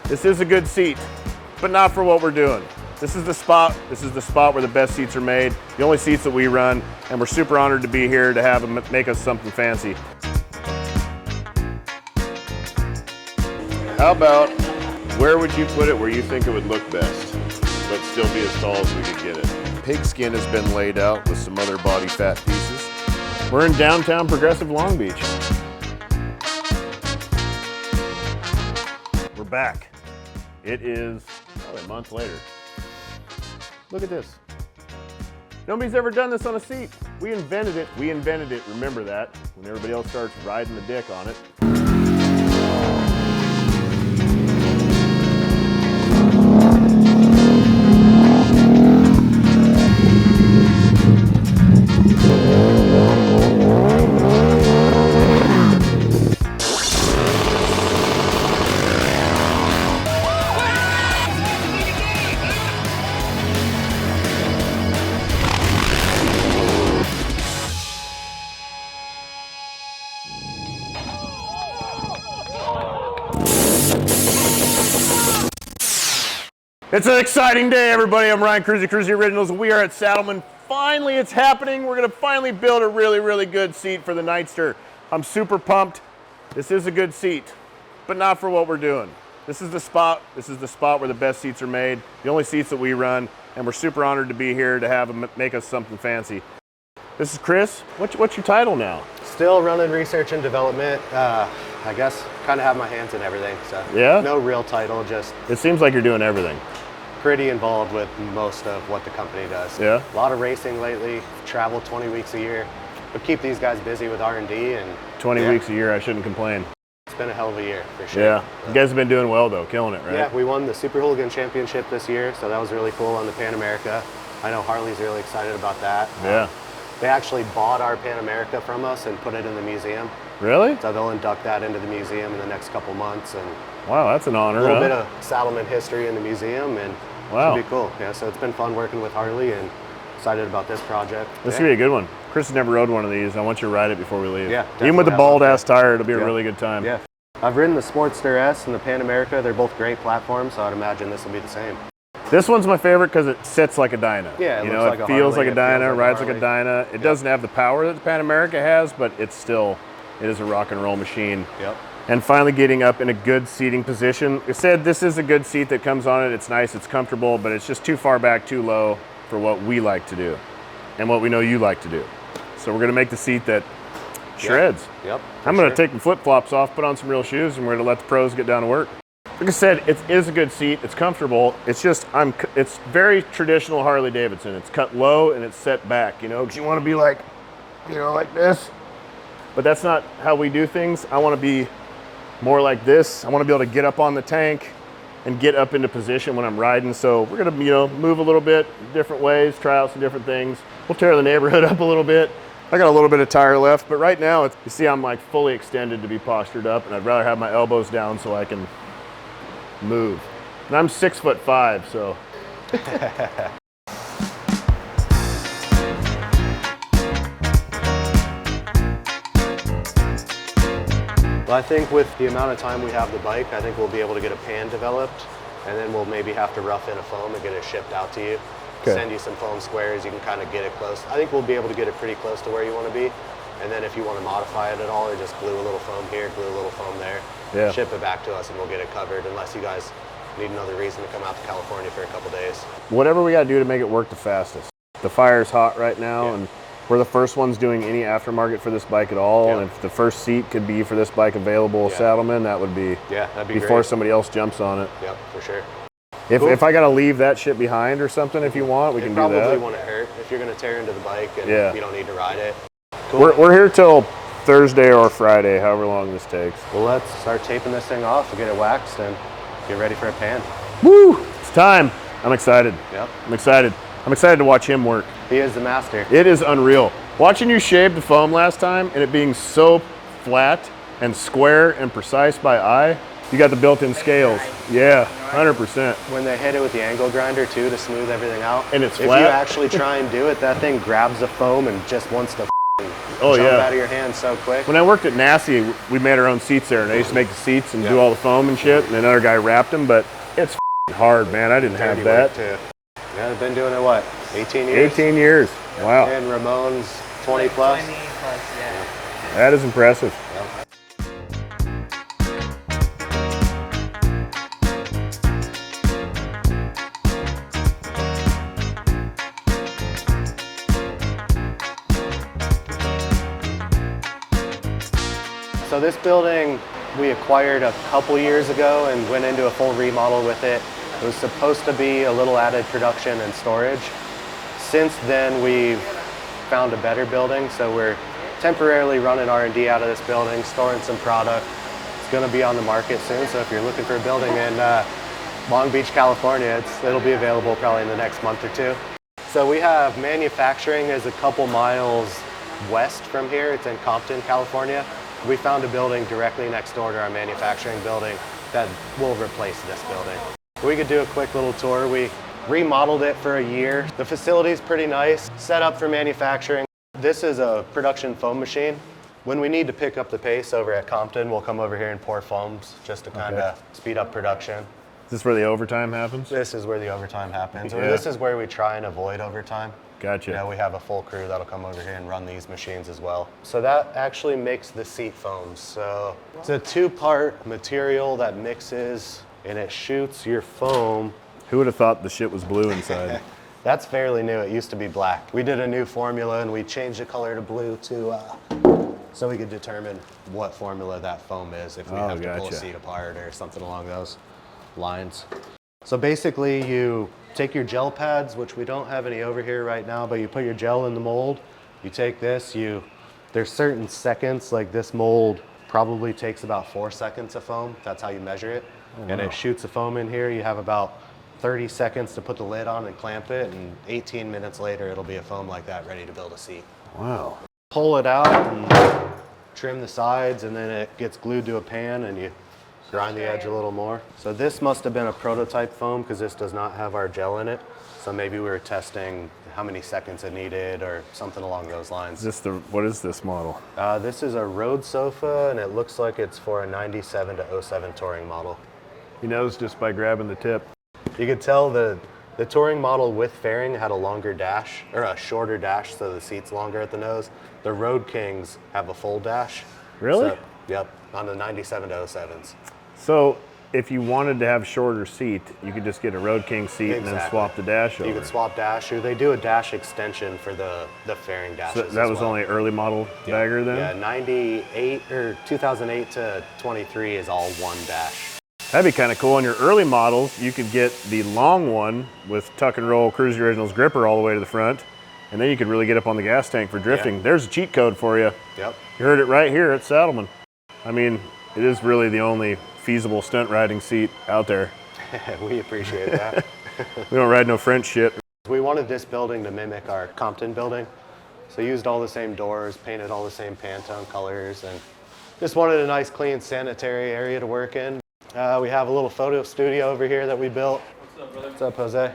This is a good seat, but not for what we're doing. This is the spot where the best seats are made, the only seats that we run, and we're super honored to be here to have them make us something fancy. How about, where would you put it where you think it would look best, but still be as tall as we could get it? Pigskin has been laid out with some other body fat pieces. We're in downtown progressive Long Beach. We're back. It is probably a month later. Look at this. Nobody's ever done this on a seat. We invented it. Remember that, when everybody else starts riding the dick on it. It's an exciting day, everybody. I'm Ryan, Kruesi Originals, and we are at Saddlemen. Finally, it's happening. We're gonna finally build a really good seat for the Nightster. I'm super pumped. This is a good seat, but not for what we're doing. This is the spot where the best seats are made, the only seats that we run, and we're super honored to be here to have them make us something fancy. This is Chris. What's your title now? Still running research and development. I guess kind of have my hands in everything. So yeah, no real title. Just it seems like you're doing everything. Pretty involved with most of what the company does. Yeah. A lot of racing lately. Travel 20 weeks a year, but keep these guys busy with R&D and 20 weeks a year. I shouldn't complain. It's been a hell of a year for sure. Yeah. You guys have been doing well though, killing it, right? Yeah. We won the Super Hooligan Championship this year, so that was really cool on the Pan America. I know Harley's really excited about that. Yeah. They actually bought our Pan America from us and put it in the museum. Really? So they'll induct that into the museum in the next couple months. And wow, that's an honor. A little bit of Saddlemen history in the museum, and wow, it'll be cool. Yeah, so it's been fun working with Harley, and excited about this project. This is gonna be a good one. Chris has never rode one of these. I want you to ride it before we leave. Yeah, even with the bald ass tire, it'll be a really good time. Yeah, I've ridden the Sportster S and the Pan America. They're both great platforms, so I'd imagine this will be the same. This one's my favorite because it sits like a Dyna. Yeah, it feels like a Dyna, rides like a Dyna. It doesn't have the power that the Pan America has, but it is a rock and roll machine. Yep. And finally getting up in a good seating position. I said this is a good seat that comes on it. It's nice, it's comfortable, but it's just too far back, too low for what we like to do and what we know you like to do. So we're gonna make the seat that shreds. Yep. I'm gonna take the flip-flops off, put on some real shoes, and we're gonna let the pros get down to work. Like I said, it is a good seat. It's comfortable. It's just, it's very traditional Harley-Davidson. It's cut low and it's set back, because you want to be like, like this. But that's not how we do things. I want to be more like this. I want to be able to get up on the tank and get up into position when I'm riding. So we're gonna, move a little bit, different ways, try out some different things. We'll tear the neighborhood up a little bit. I got a little bit of tire left, but right now, you see I'm like fully extended to be postured up, and I'd rather have my elbows down so I can move. And I'm 6'5", so. Well, I think with the amount of time we have the bike, I think we'll be able to get a pan developed, and then we'll maybe have to rough in a foam and get it shipped out to you. Okay. Send you some foam squares, you can kind of get it close. I think we'll be able to get it pretty close to where you want to be. And then if you want to modify it at all, or just glue a little foam here, glue a little foam there, ship it back to us and we'll get it covered, unless you guys need another reason to come out to California for a couple days. Whatever we got to do to make it work the fastest. The fire's hot right now, and we're the first ones doing any aftermarket for this bike at all. And if the first seat could be for this bike available, Saddlemen, that would be, that'd be before great. Somebody else jumps on it. Yep, for sure. If I got to leave that shit behind or something, if you want, we can do that. It probably won't hurt if you're going to tear into the bike and you don't need to ride it. Cool. We're here till Thursday or Friday, however long this takes. Well, let's start taping this thing off and get it waxed and get ready for a pan. Woo! It's time. I'm excited. Yep. I'm excited. I'm excited to watch him work. He is the master. It is unreal. Watching you shave the foam last time and it being so flat and square and precise by eye, you got the built-in scales. Yeah, 100%. When they hit it with the angle grinder too to smooth everything out. And it's flat. If you actually try and do it, that thing grabs the foam and just wants to Oh, jump yeah. out of your hand so quick. When I worked at NASA, we made our own seats there, and I used to make the seats and do all the foam and shit, and another guy wrapped them, but it's hard, man. I didn't have that. Too. Yeah, I've been doing it, what, 18 years? 18 years. Wow. And Ramon's 20 plus? 20 plus, yeah. That is impressive. Yep. So this building we acquired a couple years ago and went into a full remodel with it. It was supposed to be a little added production and storage. Since then we've found a better building, so we're temporarily running R&D out of this building, storing some product. It's going to be on the market soon, so if you're looking for a building in Long Beach, California, it'll be available probably in the next month or two. So we have manufacturing is a couple miles west from here. It's in Compton, California. We found a building directly next door to our manufacturing building that will replace this building. We could do a quick little tour. We remodeled it for a year. The facility is pretty nice, set up for manufacturing. This is a production foam machine. When we need to pick up the pace over at Compton, we'll come over here and pour foams just to kind of speed up production. Is this where the overtime happens? This is where the overtime happens, or Yeah. this is where we try and avoid overtime. Gotcha. Yeah, we have a full crew that'll come over here and run these machines as well. So that actually makes the seat foams. So it's a two-part material that mixes and it shoots your foam. Who would have thought the shit was blue inside? That's fairly new. It used to be black. We did a new formula and we changed the color to blue to so we could determine what formula that foam is if we have to pull a seat apart or something along those lines. So basically you take your gel pads, which we don't have any over here right now, but you put your gel in the mold. You take this, there's certain seconds, like this mold probably takes about 4 seconds of foam. That's how you measure it. Oh, wow. And it shoots the foam in here. You have about 30 seconds to put the lid on and clamp it, and 18 minutes later it'll be a foam like that ready to build a seat. Wow. Pull it out and trim the sides, and then it gets glued to a pan and you grind the edge a little more. So this must have been a prototype foam because this does not have our gel in it. So maybe we were testing how many seconds it needed or something along those lines. What is this model? This is a road sofa, and it looks like it's for a 97 to 07 touring model. He knows just by grabbing the tip. You could tell the touring model with fairing had a longer dash, or a shorter dash, so the seat's longer at the nose. The Road Kings have a full dash. Really? So, yep, on the 97 to 07s. So if you wanted to have shorter seat, you could just get a Road King seat and then swap the dash over. You could swap dash, or they do a dash extension for the fairing dashes. So that was only early model bagger then? Yeah, 98 or 2008 to 23 is all one dash. That'd be kind of cool. On your early models, you could get the long one with tuck and roll Kruesi Originals gripper all the way to the front, and then you could really get up on the gas tank for drifting. Yeah. There's a cheat code for you. Yep. You heard it right here at Saddlemen. I mean, it is really the only feasible stunt riding seat out there. We appreciate that. We don't ride no French shit. We wanted this building to mimic our Compton building. So used all the same doors, painted all the same Pantone colors, and just wanted a nice, clean, sanitary area to work in. We have a little photo studio over here that we built. What's up, brother? What's up, Jose?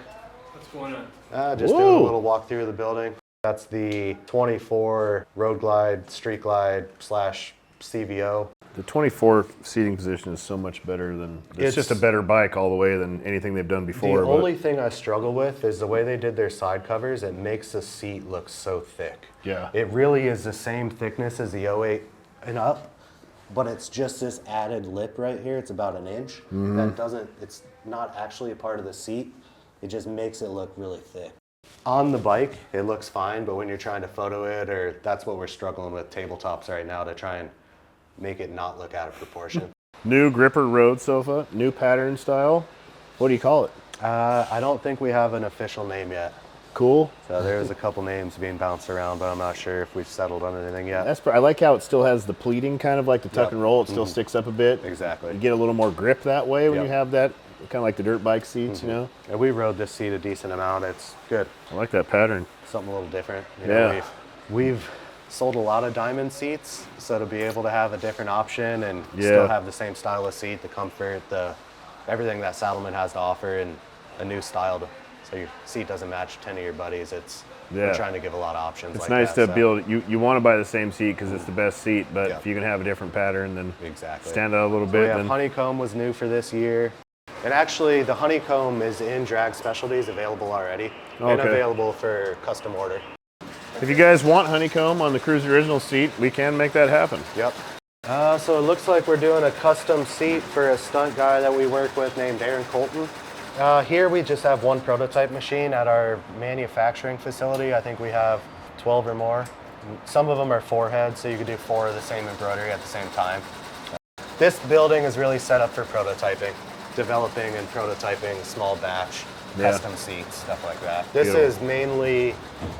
What's going on? Just doing a little walkthrough of the building. That's the 24 Road Glide, Street Glide / CVO. The 24 seating position is so much better than, it's just a better bike all the way than anything they've done before. The only thing I struggle with is the way they did their side covers. It makes the seat look so thick. Yeah. It really is the same thickness as the 08 and up, but it's just this added lip right here. It's about an inch. It's not actually a part of the seat. It just makes it look really thick. On the bike, it looks fine, but when you're trying to photo it, or that's what we're struggling with tabletops right now, to try and make it not look out of proportion. New gripper road sofa, new pattern style. What do you call it? I don't think we have an official name yet. Cool. So there's a couple names being bounced around, but I'm not sure if we've settled on anything yet. I like how it still has the pleating, kind of like the tuck and roll. It still sticks up a bit. Exactly. You get a little more grip that way when you have that, kind of like the dirt bike seats, you know? And we rode this seat a decent amount. It's good. I like that pattern. Something a little different. You know, know, we've sold a lot of diamond seats, so to be able to have a different option and still have the same style of seat, the comfort, everything that Saddlemen has to offer, and a new style to your seat doesn't match 10 of your buddies. Yeah. We're trying to give a lot of options. It's like nice that, to build. You want to buy the same seat because it's the best seat, but Yep. if you can have a different pattern, then exactly stand out a little So bit. we have then honeycomb was new for this year, and actually the honeycomb is in Drag Specialties, available already, and Okay. available for custom order. if you guys want honeycomb on the Kruesi Originals seat, we can make that happen. Yep. So it looks like we're doing a custom seat for a stunt guy that we work with named Aaron Colton. Here we just have one prototype machine at our manufacturing facility. I think we have 12 or more. Some of them are 4 heads, so you could do 4 of the same embroidery at the same time. This building is really set up for prototyping, developing and prototyping small batch, custom seats, stuff like that. This is mainly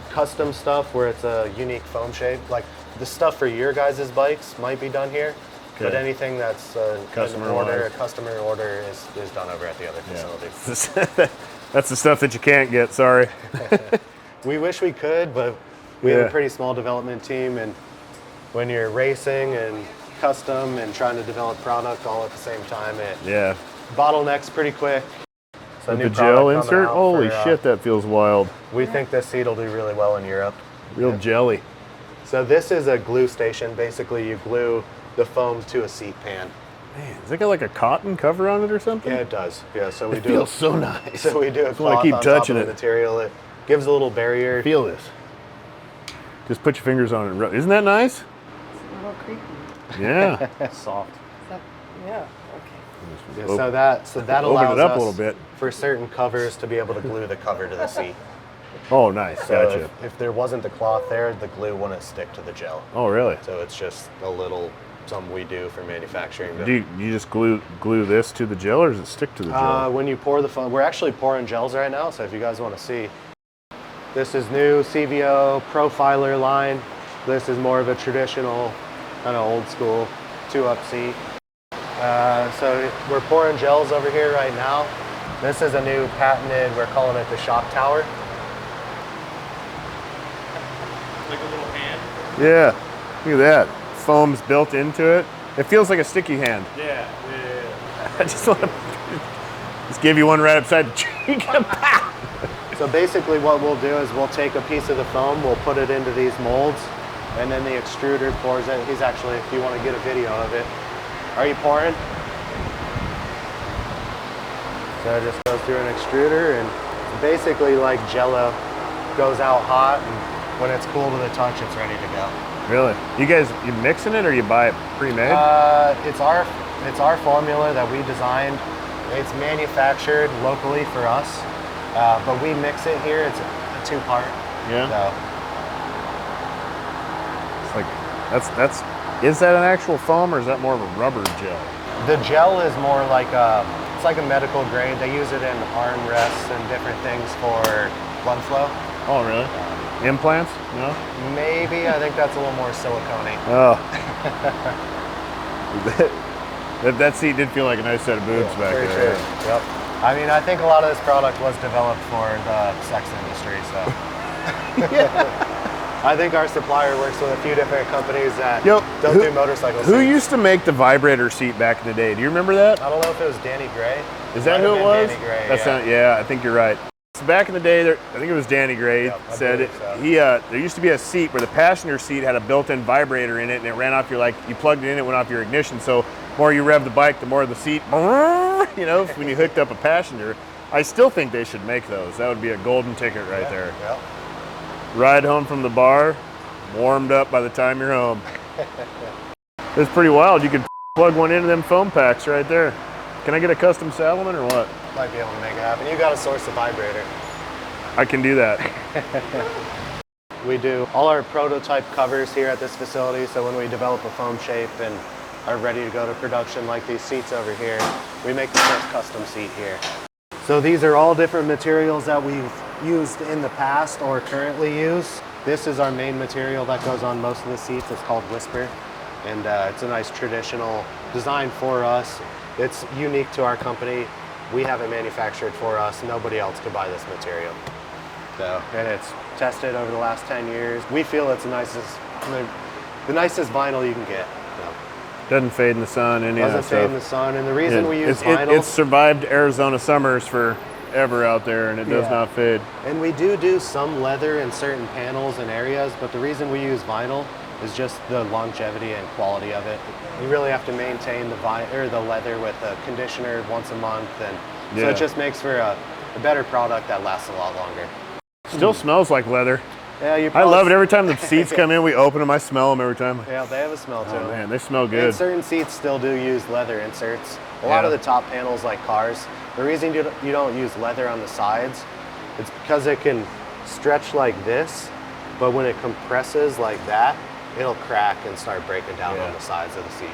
custom stuff where it's a unique foam shape. Like the stuff for your guys' bikes might be done here, but anything that's a customer order is done over at the other facility. That's the stuff that you can't get, sorry. We wish we could, but we have a pretty small development team, and when you're racing and custom and trying to develop product all at the same time, it bottlenecks pretty quick. So the gel insert? Holy shit, that feels wild. We think this seat will do really well in Europe. Real jelly. So this is a glue station. Basically, you glue the foam to a seat pan. Man, does it got like a cotton cover on it or something? Yeah, it does. Yeah, so we It feels so nice. So we do a cloth keep on touching top of the material. It gives a little barrier. Feel this. Just put your fingers on it and rub. Isn't that nice? It's a little creepy. Yeah. Soft. Yeah, okay. Yeah, so that allows Open it up us a little bit. for certain covers to be able to glue the cover to the seat. Oh, nice. So Gotcha. if there wasn't the cloth there, the glue wouldn't stick to the gel. Oh, really? So it's just a little something we do for manufacturing. Do you just glue this to the gel, or does it stick to the gel? When you pour the foam, we're actually pouring gels right now. So if you guys want to see, this is new CVO profiler line. This is more of a traditional, kind of old school 2-up seat. So we're pouring gels over here right now. This is a new patented, we're calling it the shock tower. Like a little hand. Yeah. Look at that. Foam's built into it. It feels like a sticky hand. Yeah. I just want to just give you one right upside the cheek. So basically what we'll do is we'll take a piece of the foam, we'll put it into these molds, and then the extruder pours it. He's actually, if you want to get a video of it. Are you pouring? So it just goes through an extruder, and basically like Jello, goes out hot, and when it's cool to the touch, it's ready to go. Really? You mixing it, or you buy it pre-made? It's our formula that we designed. It's manufactured locally for us, but we mix it here. It's a 2-part. Yeah. So. It's like that's. Is that an actual foam, or is that more of a rubber gel? The gel is more like it's like a medical grade. They use it in armrests and different things for blood flow. Oh, really? Implants? No? Maybe. I think that's a little more silicone-y. Oh. that seat did feel like a nice set of boobs back For there. sure. Yep. I mean, I think a lot of this product was developed for the sex industry, so. I think our supplier works with a few different companies that don't do motorcycle seats. Who used to make the vibrator seat back in the day? Do you remember that? I don't know if it was Danny Gray. Is that who it was? Danny Gray, yeah, I think you're right. So back in the day, I think it was Danny Gray said it. So. There used to be a seat where the passenger seat had a built-in vibrator in it, and it ran off you plugged it in, it went off your ignition. So the more you rev the bike, the more the seat, when you hooked up a passenger. I still think they should make those. That would be a golden ticket right there. Yep. Ride home from the bar, warmed up by the time you're home. It's pretty wild. You could plug one into them foam packs right there. Can I get a custom Saddlemen or what? Might be able to make it happen. You got to source the vibrator. I can do that. We do all our prototype covers here at this facility, so when we develop a foam shape and are ready to go to production like these seats over here, we make the first custom seat here. So these are all different materials that we've used in the past or currently use. This is our main material that goes on most of the seats. It's called Whisper, and it's a nice traditional design for us. It's unique to our company. We have it manufactured for us. Nobody else could buy this material. So, and it's tested over the last 10 years. We feel it's the nicest vinyl you can get. So. Doesn't fade in the sun, any of that Doesn't fade stuff. in the sun, and the reason we use vinyl... It's survived Arizona summers for ever out there, and it does not fade. And we do some leather in certain panels and areas, but the reason we use vinyl is just the longevity and quality of it. You really have to maintain the leather with a conditioner once a month, and so it just makes for a better product that lasts a lot longer. Still smells like leather. Yeah, I love it. Every time the seats come in, we open them, I smell them every time. Yeah, they have a smell to them. Oh man, they smell good. And certain seats still do use leather inserts. A lot of the top panels, like cars, the reason you don't use leather on the sides, it's because it can stretch like this, but when it compresses like that, it'll crack and start breaking down on the sides of the seat.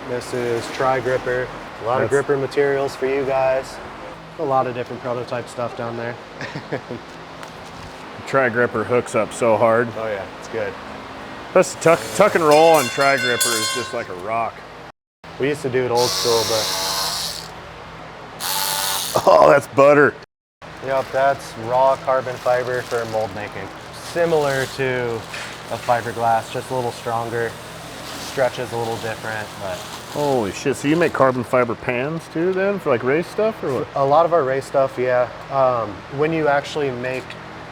This is tri-gripper. A lot of gripper materials for you guys. A lot of different prototype stuff down there. Tri-gripper hooks up so hard. Oh yeah, it's good. Plus tuck and roll on tri-gripper is just like a rock. We used to do it old school, but... Oh, that's butter. Yep, that's raw carbon fiber for mold making. Similar to a fiberglass, just a little stronger. Stretches a little different, but... Holy shit, so you make carbon fiber pans too then for like race stuff or what? A lot of our race stuff, yeah. When you actually make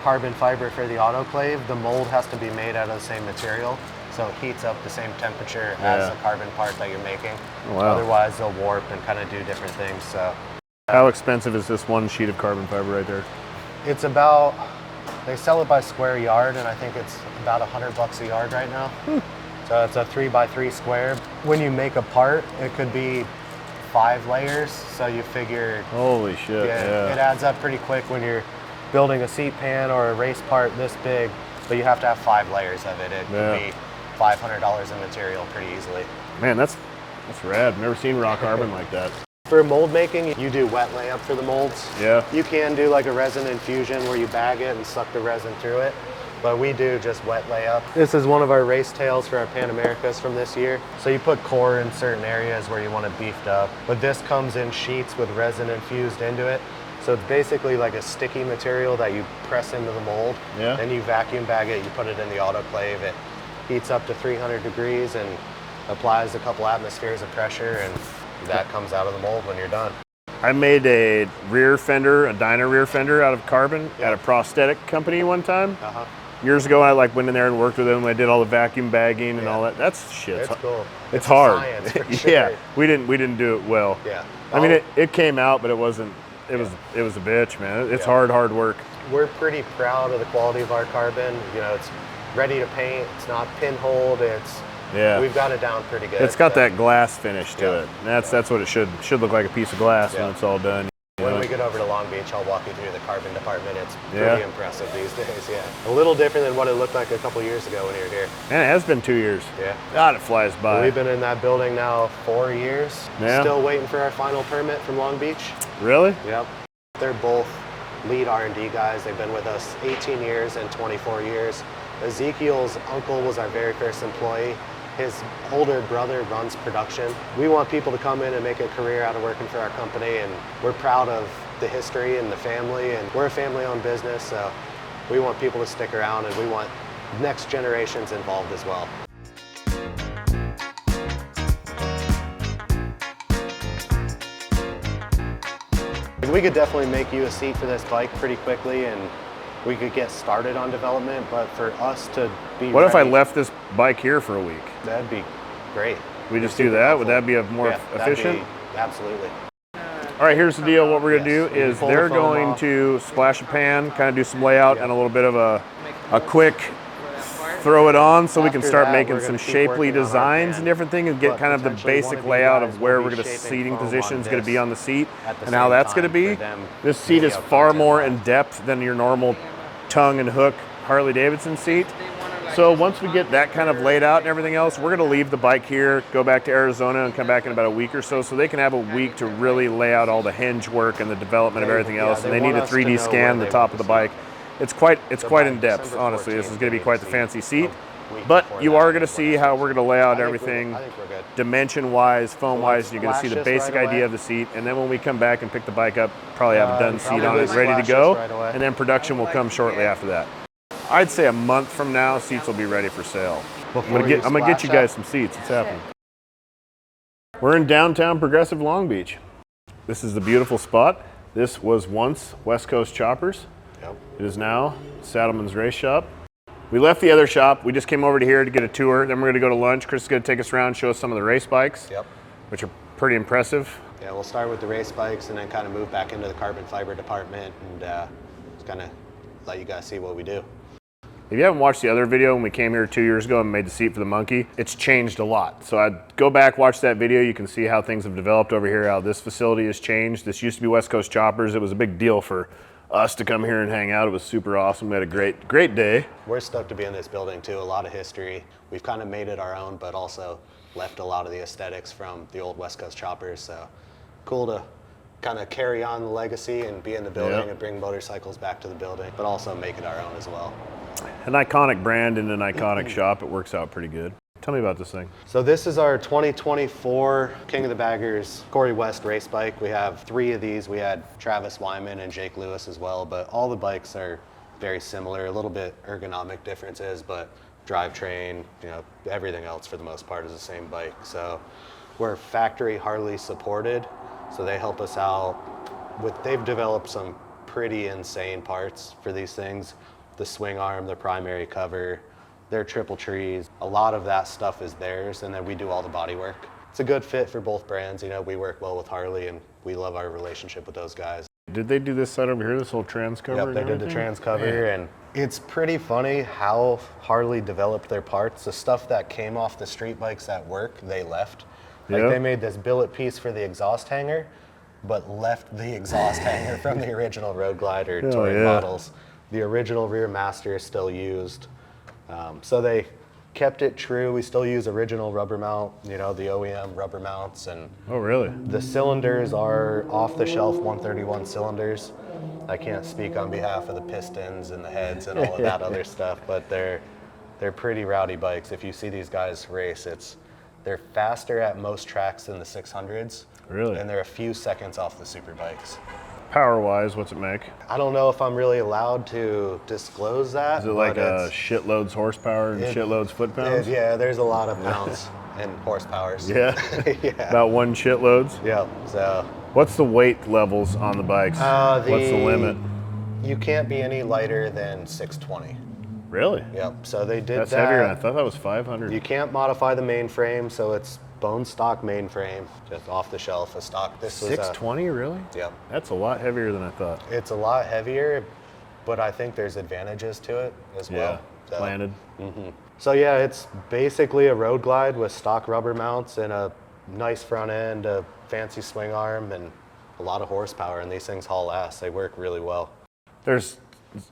carbon fiber for the autoclave, the mold has to be made out of the same material, so it heats up the same temperature as the carbon part that you're making. Oh, wow. Otherwise they'll warp and kind of do different things. So how expensive is this one sheet of carbon fiber right there? it's about, they sell it by square yard, and I think it's about $100 a yard right now. So it's a 3x3 square. When you make a part, it could be 5 layers, so you figure, holy shit, it adds up pretty quick when you're building a seat pan or a race part this big, but you have to have 5 layers of it. It could be $500 in material pretty easily. Man, that's rad. I've never seen raw carbon like that. For mold making, you do wet layup for the molds. Yeah. You can do like a resin infusion where you bag it and suck the resin through it, but we do just wet layup. This is one of our race tails for our Pan Americas from this year. So you put core in certain areas where you want it beefed up, but this comes in sheets with resin infused into it. So it's basically like a sticky material that you press into the mold, and you vacuum bag it, you put it in the autoclave, it heats up to 300 degrees and applies a couple atmospheres of pressure, and that comes out of the mold when you're done. I made a rear fender, a Dyna rear fender out of carbon at a prosthetic company one time. Years ago, I went in there and worked with them. I did all the vacuum bagging and all that. That's shit. It's cool. It's hard. Science, for sure. Yeah, we didn't do it well. Yeah. I mean, it came out, but it wasn't. It was a bitch, man. It's hard work. We're pretty proud of the quality of our carbon. You know, it's ready to paint. It's not pinholed. We've got it down pretty good. It's got that glass finish to it. And that's what it should look like, a piece of glass when it's all done. When we get over to Long Beach, I'll walk you through the carbon department. It's pretty impressive these days, A little different than what it looked like a couple years ago when you were here. Man, it has been 2 years. Yeah. God, it flies by. We've been in that building now 4 years. Yeah. Still waiting for our final permit from Long Beach. Really? Yep. They're both lead R&D guys. They've been with us 18 years and 24 years. Ezekiel's uncle was our very first employee. His older brother runs production. We want people to come in and make a career out of working for our company, and we're proud of the history and the family, and we're a family-owned business, so we want people to stick around, and we want next generations involved as well. We could definitely make you a seat for this bike pretty quickly, and we could get started on development, but for us to be What if I left this bike here for a week? That'd be great. We just do that? Would that be more efficient? Absolutely. All right, here's the deal. What we're going to do is they're going to splash a pan, kind of do some layout and a little bit of a quick throw it on so we can start making some shapely designs and different things and get kind of the basic layout of where we're going to seating position is going to be on the seat and how that's going to be. This seat is far more in depth than your normal tongue and hook Harley-Davidson seat. So once we get that kind of laid out and everything else, we're going to leave the bike here, go back to Arizona and come back in about a week or so they can have a week to really lay out all the hinge work and the development of everything else. And they need a 3D scan the top of the bike. It's quite in depth, honestly. This is going to be quite the fancy seat. But you are going to see how we're going to lay out everything dimension-wise, foam-wise, and you're going to see the basic idea of the seat. And then when we come back and pick the bike up, probably have a done seat on it, ready to go. And then production will come shortly after that. I'd say a month from now, seats will be ready for sale. I'm going to get you guys some seats. It's happening. We're in downtown Progressive Long Beach. This is the beautiful spot. This was once West Coast Choppers. Yep. It is now Saddlemen's Race Shop. We left the other shop. We just came over to here to get a tour. Then we're going to go to lunch. Chris is going to take us around, show us some of the race bikes, Yep. which are pretty impressive. Yeah, we'll start with the race bikes and then kind of move back into the carbon fiber department and just kind of let you guys see what we do. If you haven't watched the other video when we came here 2 years ago and made the seat for the monkey, it's changed a lot. So I'd go back, watch that video. You can see how things have developed over here, how this facility has changed. This used to be West Coast Choppers. It was a big deal for us to come here and hang out. It was super awesome. We had a great day. We're stoked to be in this building too. A lot of history. We've kind of made it our own, but also left a lot of the aesthetics from the old West Coast Choppers. So cool to kind of carry on the legacy and be in the building and bring motorcycles back to the building, but also make it our own as well. An iconic brand in an iconic shop. It works out pretty good. Tell me about this thing. So this is our 2024 King of the Baggers Corey West race bike. We have 3 of these. We had Travis Wyman and Jake Lewis as well, but all the bikes are very similar, a little bit ergonomic differences, but drivetrain, you know, everything else for the most part is the same bike. So we're factory Harley supported, so they help us out with, they've developed some pretty insane parts for these things. The swing arm, the primary cover, their triple trees, a lot of that stuff is theirs, and then we do all the body work. It's a good fit for both brands. You know, we work well with Harley, and we love our relationship with those guys. Did they do this side over here, this whole trans cover? Yep, they did the trans cover, and it's pretty funny how Harley developed their parts. The stuff that came off the street bikes at work, they left. Like they made this billet piece for the exhaust hanger, but left the exhaust hanger from the original Road Glide or touring models. The original rear master is still used. So they kept it true. We still use original rubber mount, you know, the OEM rubber mounts. And oh, really? the cylinders are off-the-shelf 131 cylinders. I can't speak on behalf of the pistons and the heads and all of that other stuff, but they're pretty rowdy bikes. If you see these guys race, they're faster at most tracks than the 600s. Really? And they're a few seconds off the super bikes. Power-wise, what's it make? I don't know if I'm really allowed to disclose that. Is it like shitloads horsepower and shitloads foot-pounds? Yeah, there's a lot of pounds and horsepowers. Yeah? Yeah. About 1 shitloads? Yep, so. What's the weight levels on the bikes? What's the limit? You can't be any lighter than 620. Really? Yep, so they did That's that. heavier. I thought that was 500. You can't modify the mainframe, so it's bone stock mainframe, just off the shelf, a stock. This was 620, really? Yep. That's a lot heavier than I thought. It's a lot heavier, but I think there's advantages to it as well. Yeah, planted. So yeah, it's basically a Road Glide with stock rubber mounts and a nice front end, a fancy swing arm, and a lot of horsepower, and these things haul ass. They work really well. There's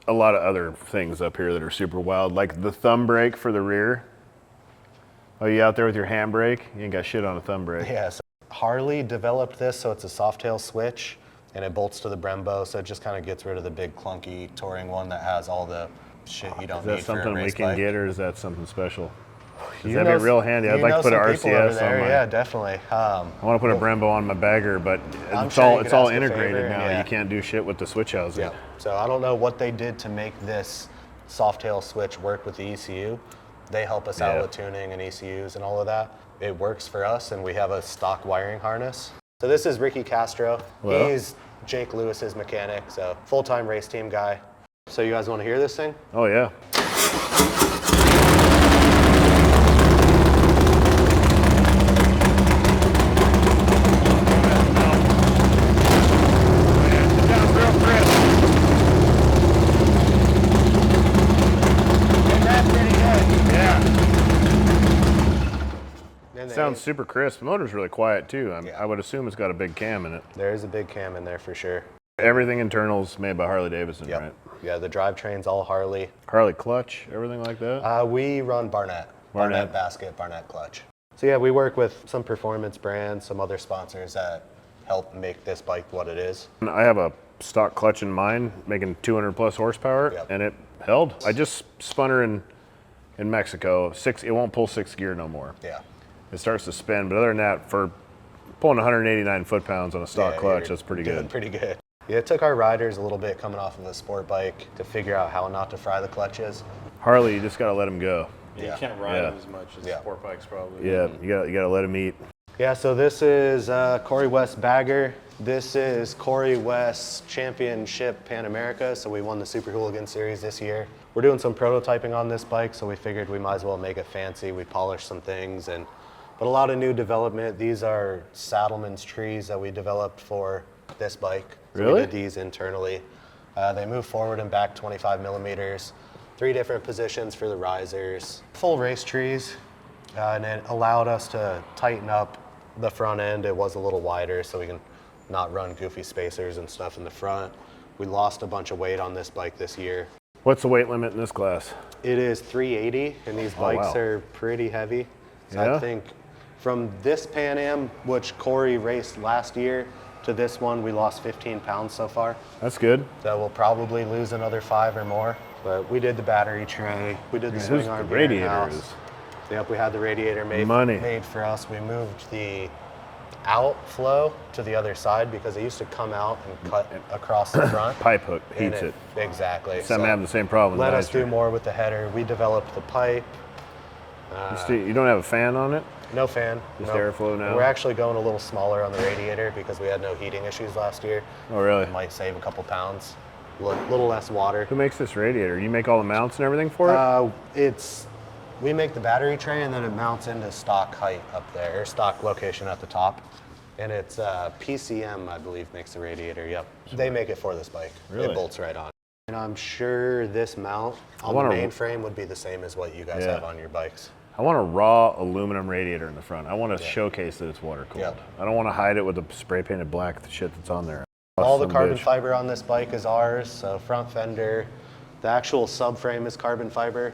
a lot of other things up here that are super wild, like the thumb brake for the rear. Oh, you out there with your handbrake? You ain't got shit on a thumb brake. Yeah, so Harley developed this, so it's a Softail switch, and it bolts to the Brembo, so it just kind of gets rid of the big clunky touring one that has all the shit you don't need for a race bike. Is that something we can get, or is that something special? That'd be real handy. I'd like to put an RCS on my. Yeah, definitely. I want to put a Brembo on my bagger, but it's all integrated now. Yeah. You can't do shit with the switch housing. Yeah. So I don't know what they did to make this Softail switch work with the ECU. They help us out with tuning and ECUs and all of that. It works for us, and we have a stock wiring harness. So this is Ricky Castro. Well, he's Jake Lewis's mechanic, so full-time race team guy. So you guys want to hear this thing? Oh yeah. Sounds super crisp. The motor's really quiet too. I would assume it's got a big cam in it. There is a big cam in there for sure. Everything internal's made by Harley-Davidson, right? Yeah, the drivetrain's all Harley. Harley clutch, everything like that? We run Barnett. Barnett basket, Barnett clutch. So yeah, we work with some performance brands, some other sponsors that help make this bike what it is. I have a stock clutch in mine, making 200 plus horsepower, and it held. I just spun her in Mexico. It won't pull 6th gear no more. Yeah. It starts to spin, but other than that, for pulling 189 foot-pounds on a stock clutch, that's pretty good. Pretty good. Yeah, it took our riders a little bit coming off of a sport bike to figure out how not to fry the clutches. Harley, you just gotta let them go. Yeah, you can't ride them as much as sport bikes probably. Yeah, you gotta let them eat. Yeah, so this is Corey West Bagger. This is Corey West's Championship Pan America, so we won the Super Hooligan Series this year. We're doing some prototyping on this bike, so we figured we might as well make it fancy. We polished some things, but a lot of new development. These are Saddlemen's trees that we developed for this bike. So really? We did these internally. They move forward and back 25 millimeters, 3 different positions for the risers, full race trees, and it allowed us to tighten up the front end. It was a little wider, so we can not run goofy spacers and stuff in the front. We lost a bunch of weight on this bike this year. What's the weight limit in this class? It is 380, and these bikes are pretty heavy. So yeah? I think from this Pan Am, which Corey raced last year, to this one, we lost 15 pounds so far. That's good. So we'll probably lose another 5 or more. But we did the battery tray. We did the swing arm here in-house. Yep, we had the radiator made for us. We moved the outflow to the other side because it used to come out and cut across the front. Pipe hook heats it. Exactly. So I'm having the same problem. Let us do more with the header. We developed the pipe. You don't have a fan on it? No fan. Just airflow now? We're actually going a little smaller on the radiator because we had no heating issues last year. Oh, really? It might save a couple pounds. A little less water. Who makes this radiator? You make all the mounts and everything for it? We make the battery tray and then it mounts into stock height up there, or stock location at the top. And it's PCM, I believe, makes the radiator. Yep. They make it for this bike. Really? It bolts right on. And I'm sure this mount on the main frame would be the same as what you guys have on your bikes. I want a raw aluminum radiator in the front. I want to showcase that it's water cooled. Yep. I don't want to hide it with the spray painted black shit that's on there. All the carbon fiber on this bike is ours. So front fender, the actual subframe is carbon fiber.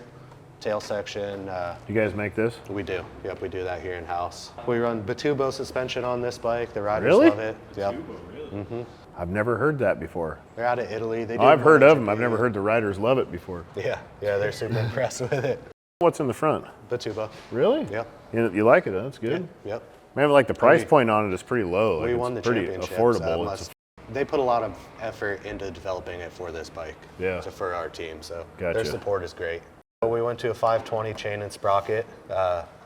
Tail section. You guys make this? We do. Yep, we do that here in-house. We run Batubo suspension on this bike. The riders love it. Yep. Really? Mm-hmm. I've never heard that before. They're out of Italy. They do I've heard of them. I've never heard the riders love it before. Yeah, they're super impressed with it. What's in the front? Batubo. Really? Yep. You like it, huh? That's good. Yep. Man, like the price point on it is pretty low. We won the pretty championship. affordable. They put a lot of effort into developing it for this bike. Yeah. For our team, so Gotcha. Their support is great. We went to a 520 chain and sprocket.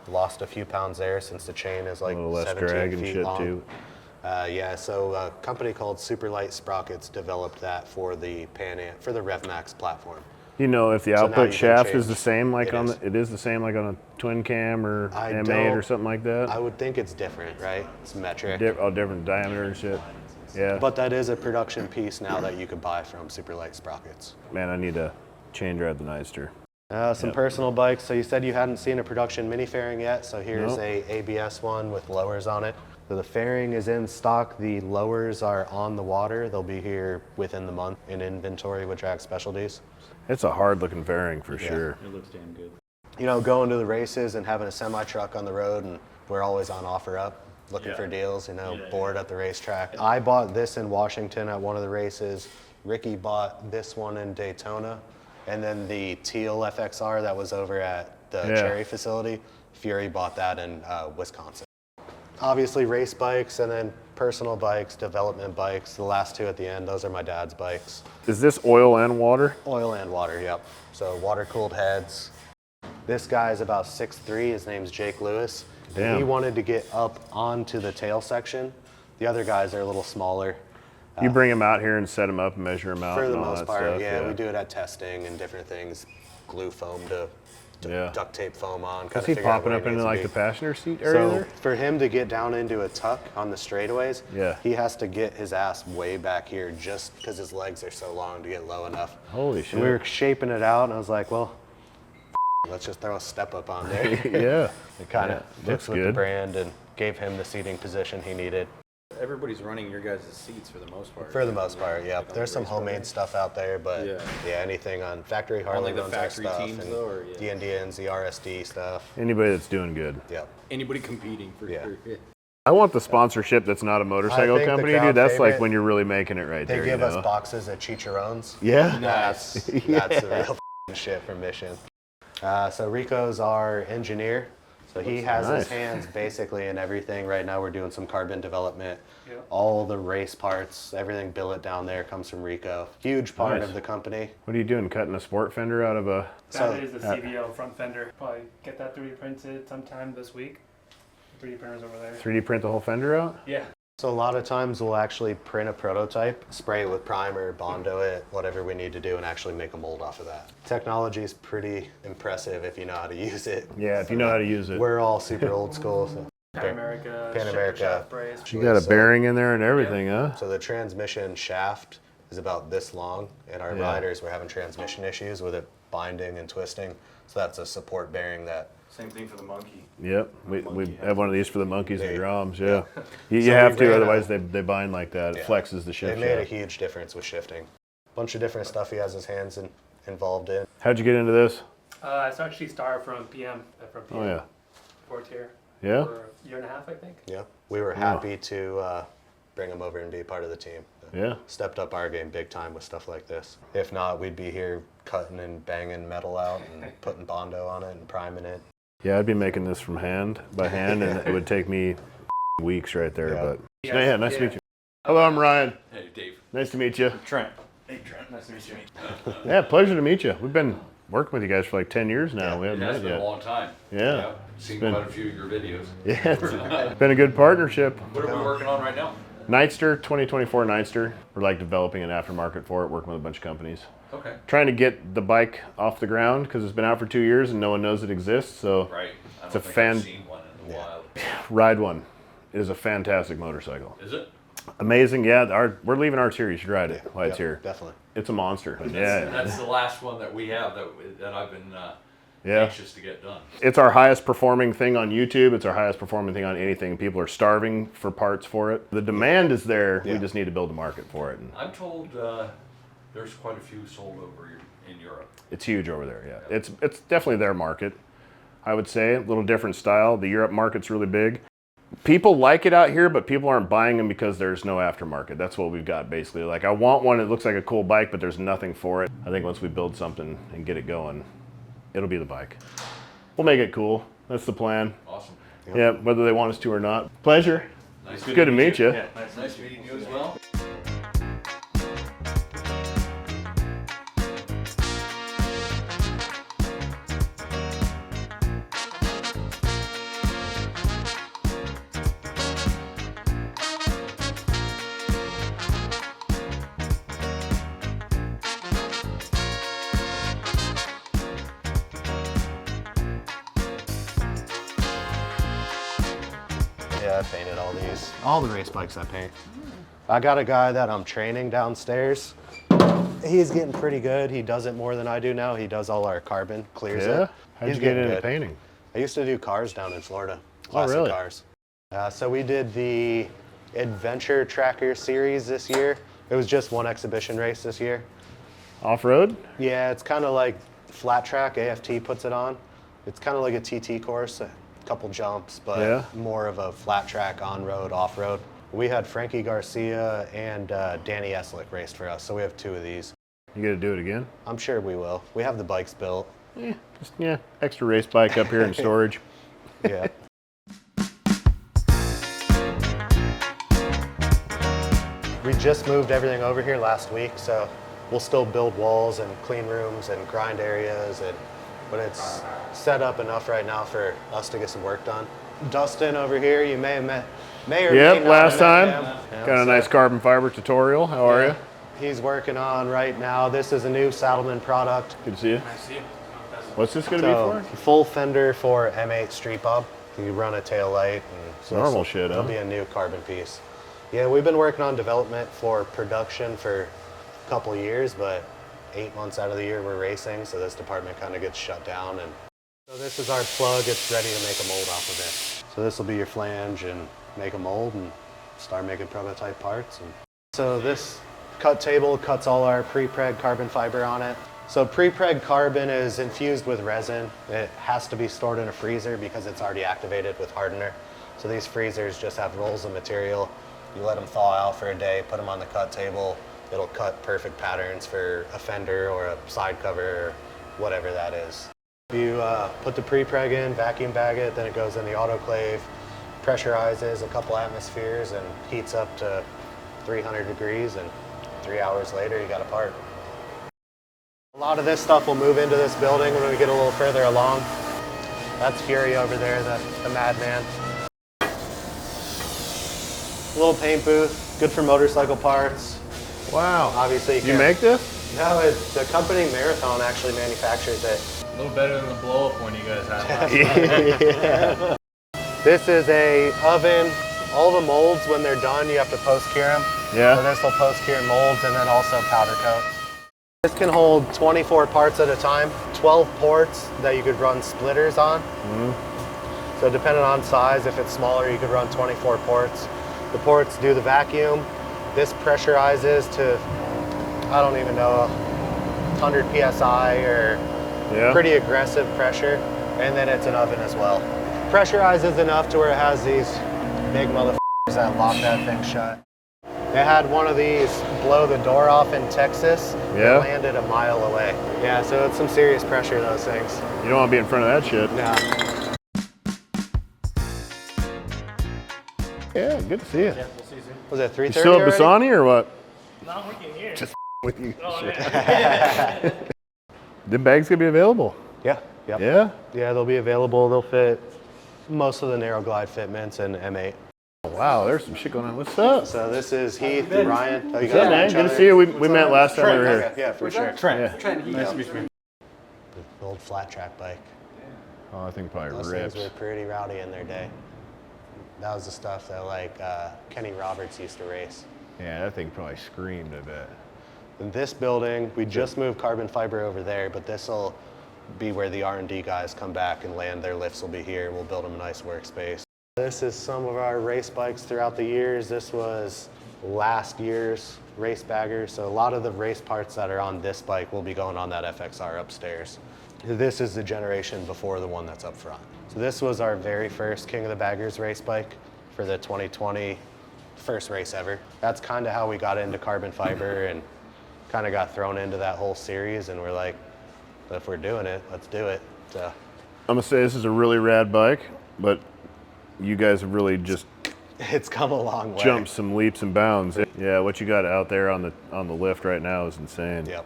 Lost a few pounds there since the chain is like 17 feet long. Too. So a company called Superlight Sprockets developed that for the Pan Am, for the RevMax platform. You know, if the output shaft is the same, like it is the same like on a twin cam or M8 or something like that. I would think it's different, right? It's metric. Different diameter and shit. Yeah. But that is a production piece now that you could buy from Superlight Sprockets. Man, I need to chain drive the Nightster. Some personal bikes. So you said you hadn't seen a production mini fairing yet, so here's a ABS one with lowers on it. So the fairing is in stock. The lowers are on the water. They'll be here within the month in inventory with Drag Specialties. It's a hard looking fairing for sure. It looks damn good. You know, going to the races and having a semi truck on the road, and we're always on offer up, looking for deals, bored at the racetrack. I bought this in Washington at one of the races. Ricky bought this one in Daytona. And then the teal FXR that was over at the Cherry facility, Fury bought that in Wisconsin. Obviously race bikes and then personal bikes, development bikes. The last 2 at the end, those are my dad's bikes. Is this oil and water? Oil and water, yep. So water-cooled heads. This guy's about 6'3", his name's Jake Lewis. Damn. He wanted to get up onto the tail section. The other guys are a little smaller. You bring them out here and set them up and measure them out. For the and all most that part, stuff, yeah. We do it at testing and different things. Glue foam to duct tape foam on. Is he popping up into like the passenger seat area there? For him to get down into a tuck on the straightaways, he has to get his ass way back here just because his legs are so long to get low enough. Holy shit. And we were shaping it out and I was like, well, let's just throw a step up on there. Yeah. It kind of fits with the brand and gave him the seating position he needed. Everybody's running your guys' seats for the most part. For the most part, yeah. There's some homemade stuff out there, but anything on factory Harley like the factory teams and though, or the Indians, the RSD stuff. Anybody that's doing good. Yep. Anybody competing for sure. Yeah. I want the sponsorship that's not a motorcycle company, dude. That's like when you're really making it right there. They give us boxes of chicharrones. Yeah. That's the real shit from Mission. So Rico's our engineer. So he has his hands basically in everything. Right now we're doing some carbon development. All the race parts, everything billet down there comes from Rico. Huge part of the company. What are you doing, cutting a sport fender out of a... That is a CVO front fender. Probably get that 3D printed sometime this week. 3D printers over there. 3D print the whole fender out? Yeah. So a lot of times we'll actually print a prototype, spray it with primer, Bondo it, whatever we need to do, and actually make a mold off of that. Technology is pretty impressive if you know how to use it. Yeah, if you know how to use it. We're all super old school. So. Pan America, Pan America. shaft brace. You got a bearing in there and everything, huh? So the transmission shaft is about this long, and our riders were having transmission issues with it binding and twisting. So that's a support bearing that. Same thing for the monkey. Yep, we have one of these for the monkeys and drums, yeah. You So have we to, ran otherwise they bind like that. It flexes the shift It made a shaft. huge difference with shifting. Bunch of different stuff he has his hands involved in. How'd you get into this? I actually started from PM, Oh yeah. 4th tier. Yeah? For a year and a half, I think. Yeah, we were happy to bring him over and be part of the team. Yeah. Stepped up our game big time with stuff like this. If not, we'd be here cutting and banging metal out and putting Bondo on it and priming it. Yeah, I'd be making this by hand, and it would take me weeks right there. Yeah. But yeah, nice to meet you. Hello, I'm Ryan. Hey, Dave. Nice to meet you. Trent. Hey, Trent. Nice to meet you. Yeah, pleasure to meet you. We've been working with you guys for like 10 years now. We It haven't has met been a yet. long time. Yeah. Seen been- quite a few of your videos. Yeah, it's been a good partnership. What are we working on right now? Nightster, 2024 Nightster. We're like developing an aftermarket for it, working with a bunch of companies. Okay. Trying to get the bike off the ground because it's been out for 2 years and no one knows it exists. So Right. I It's don't a think fan- I've seen one in a while. ride one. It is a fantastic motorcycle. Is it? Amazing. Yeah, we're leaving ours here. You should ride it while it's here. Definitely. It's a monster. Yeah. That's the last one that we have that I've been Yeah. anxious to get done. It's our highest performing thing on YouTube. It's our highest performing thing on anything. People are starving for parts for it. The demand is there. We just need to build a market for it. And I'm told there's quite a few sold over in Europe. it's huge over there. Yeah. It's definitely their market. I would say a little different style. The Europe market's really big. People like it out here, but people aren't buying them because there's no aftermarket. That's what we've got basically. Like I want one that looks like a cool bike, but there's nothing for it. I think once we build something and get it going, it'll be the bike. We'll make it cool. That's the plan. Awesome. Yeah, whether they want us to or not. Pleasure. Nice. Good to meet you. Yeah, Nice meeting you as well. Yeah, I painted all these. All the race bikes I paint. I got a guy that I'm training downstairs. He's getting pretty good. He does it more than I do now. He does all our carbon, clears Yeah? it. How'd He's you get getting into good. painting? I used to do cars down in Florida. Classic really? cars. So we did the Adventure Tracker series this year. It was just one exhibition race this year. Off-road? Yeah, it's kind of like flat track. AFT puts it on. It's kind of like a TT course, a couple jumps, but more of a flat track on-road, off-road. We had Frankie Garcia and Danny Eslick raced for us, so we have 2 of these. You gotta do it again? I'm sure we will. We have the bikes built. Just extra race bike up here in storage. Yeah. We just moved everything over here last week, so we'll still build walls and clean rooms and grind areas, but it's set up enough right now for us to get some work done. Dustin over here, you may have met, may or may Yep, not last have met time. him. Yeah, Got a so nice carbon fiber tutorial. How are you? He's working on right now. This is a new Saddlemen product. Good to see you. I see. What's this gonna So, be for? full fender for M8 Street Bob. You run a tail light. And so Normal shit, It'll huh? be a new carbon piece. Yeah, we've been working on development for production for a couple years, but 8 months out of the year we're racing, so this department kind of gets shut down. And so this is our plug. It's ready to make a mold off of it. So this will be your flange and make a mold and start making prototype parts. And so this cut table cuts all our pre-preg carbon fiber on it. So pre-preg carbon is infused with resin. It has to be stored in a freezer because it's already activated with hardener. So these freezers just have rolls of material. You let them thaw out for a day, put them on the cut table. It'll cut perfect patterns for a fender or a side cover or whatever that is. You put the pre-preg in, vacuum bag it, then it goes in the autoclave, pressurizes a couple atmospheres and heats up to 300 degrees, and 3 hours later you got a part. A lot of this stuff will move into this building when we get a little further along. That's Fury over there, the madman. A little paint booth, good for motorcycle parts. Wow. Obviously, You make this? No, the company Marathon actually manufactures it. A little better than the blow up one you guys had. This is a oven. All the molds, when they're done, you have to post cure them. Yeah. So this will post cure molds and then also powder coat. This can hold 24 parts at a time, 12 ports that you could run splitters on. So depending on size, if it's smaller, you could run 24 ports. The ports do the vacuum. This pressurizes to, I don't even know, 100 PSI or pretty aggressive pressure. And then it's an oven as well. Pressurizes enough to where it has these big motherfuckers that lock that thing shut. They had one of these blow the door off in Texas. Yeah. It landed a mile away. Yeah, so it's some serious pressure, those things. You don't want to be in front of that shit. Yeah. Yeah, good to see you. Yeah, we'll see you soon. Was it 3:30 You still at already? Bassani or what? No, I'm working here. Just with you. Oh, yeah. The bags gonna be available. Yeah. Yep. Yeah? Yeah, they'll be available. They'll fit most of the narrow glide fitments and M8. Wow, there's some shit going on. What's up? So this is Heath, Ryan. Oh, you guys Yeah, know man. each Good to other? see you. We met last time we were here. Okay, yeah, for sure. Trent. Yeah. Trent, nice to meet you. The old flat track bike. Oh, I think probably Those rips. things were pretty rowdy in their day. That was the stuff that like Kenny Roberts used to race. Yeah, that thing probably screamed a bit. In this building, we just moved carbon fiber over there, but this will be where the R&D guys come back and land. Their lifts will be here. We'll build them a nice workspace. This is some of our race bikes throughout the years. This was last year's race bagger. So a lot of the race parts that are on this bike will be going on that FXR upstairs. This is the generation before the one that's up front. So this was our very first King of the Baggers race bike for the 2020 first race ever. That's kind of how we got into carbon fiber and kind of got thrown into that whole series. And we're like, if we're doing it, let's do it. So I'm gonna say this is a really rad bike, but you guys have really just it's come a long way. jumped some leaps and bounds. Yeah, what you got out there on the lift right now is insane. Yep.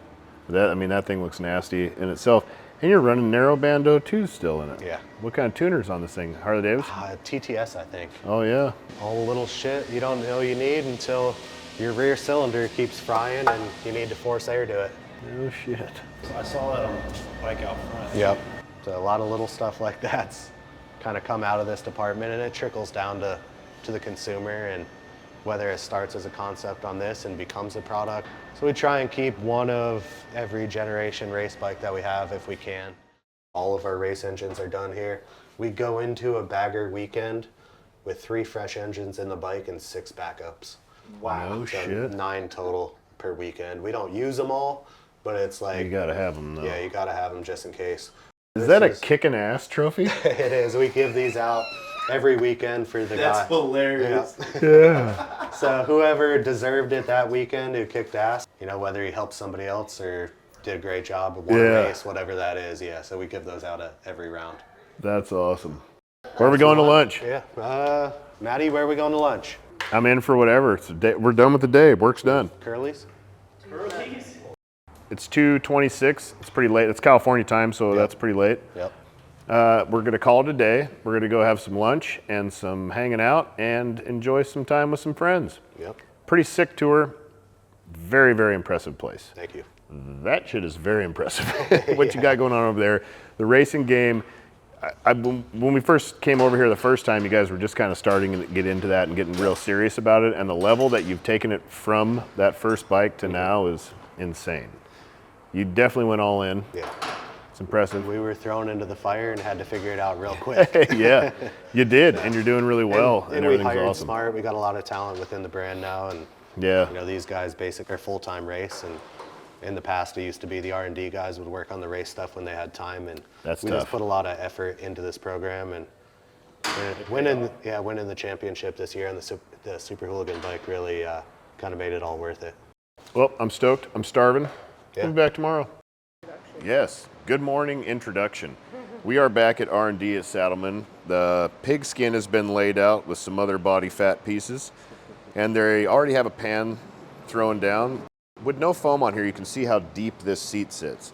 That thing looks nasty in itself. And you're running narrow bando 2 still in it. Yeah. What kind of tuners on this thing? Harley-Davidson? TTS, I think. Oh yeah. All the little shit you don't know you need until your rear cylinder keeps frying and you need to force air to it. Oh shit. I saw that on the bike out front. Yep. So a lot of little stuff like that's kind of come out of this department, and it trickles down to the consumer, and whether it starts as a concept on this and becomes a product. So we try and keep one of every generation race bike that we have if we can. All of our race engines are done here. We go into a bagger weekend with 3 fresh engines in the bike and 6 backups. Wow. No So shit. 9 total per weekend. We don't use them all, but it's like, You gotta have them though. yeah, you gotta have them just in case. Is that a kicking ass trophy? It is. We give these out every weekend for the guy. hilarious. Yeah. So whoever deserved it that weekend, who kicked ass, you know, whether he helped somebody else or did a great job, won a race, whatever that is. Yeah. So we give those out at every round. That's awesome. Where are we going to lunch? Yeah. Maddie, where are we going to lunch? I'm in for whatever. It's a day. We're done with the day. Work's done. Curly's? It's 2:26. It's pretty late. It's California time, so that's pretty late. Yep. We're gonna call it a day. We're gonna go have some lunch and some hanging out and enjoy some time with some friends. Yep. Pretty sick tour. Very, very impressive place. Thank you. That shit is very impressive. What you got going on over there. The racing game, when we first came over here the first time, you guys were just kind of starting to get into that and getting real serious about it. And the level that you've taken it from that first bike to now is insane. You definitely went all in. Yeah. It's impressive. We were thrown into the fire and had to figure it out real quick. Yeah, you did, and you're doing really well, and we everything's hired awesome. smart. We got a lot of talent within the brand now, and Yeah. you know, these guys basically are full-time race, and in the past it used to be the R&D guys would work on the race stuff when they had time, and That's we tough. just put a lot of effort into this program, and winning the championship this year on the Super Hooligan bike really kind of made it all worth it. Well, I'm stoked. I'm starving. Yeah. We'll be back tomorrow. Yes. Good morning introduction. We are back at R&D at Saddlemen. The pig skin has been laid out with some other body fat pieces, and they already have a pan thrown down. With no foam on here, you can see how deep this seat sits.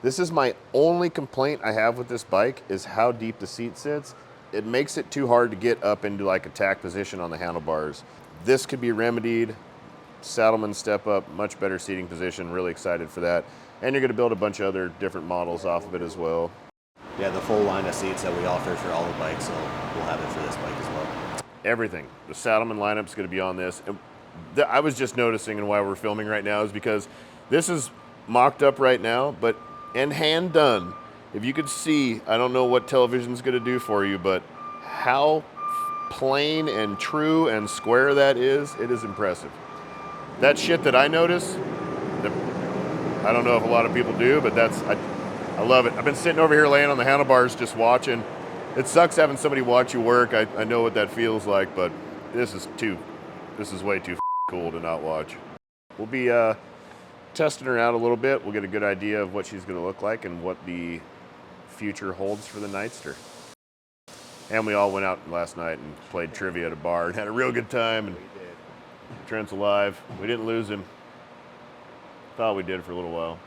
This is my only complaint I have with this bike, is how deep the seat sits. It makes it too hard to get up into like attack position on the handlebars. this could be remedied. Saddlemen step up, much better seating position. Really excited for that. And you're going to build a bunch of other different models off of it as well. Yeah, the full line of seats that we offer for all the bikes, so we'll have it for this bike as well. Everything. The Saddlemen lineup is going to be on this. I was just noticing, and why we're filming right now is because this is mocked up right now, and hand done. If you could see, I don't know what television's going to do for you, but how plain and true and square that is, it is impressive. That shit that I notice, I don't know if a lot of people do, but I love it. I've been sitting over here laying on the handlebars just watching. It sucks having somebody watch you work. I know what that feels like, but this is way too cool to not watch. We'll be testing her out a little bit. We'll get a good idea of what she's going to look like and what the future holds for the Nightster. And we all went out last night and played trivia at a bar and had a real good time. And Trent's alive. We didn't lose him. Thought we did for a little while.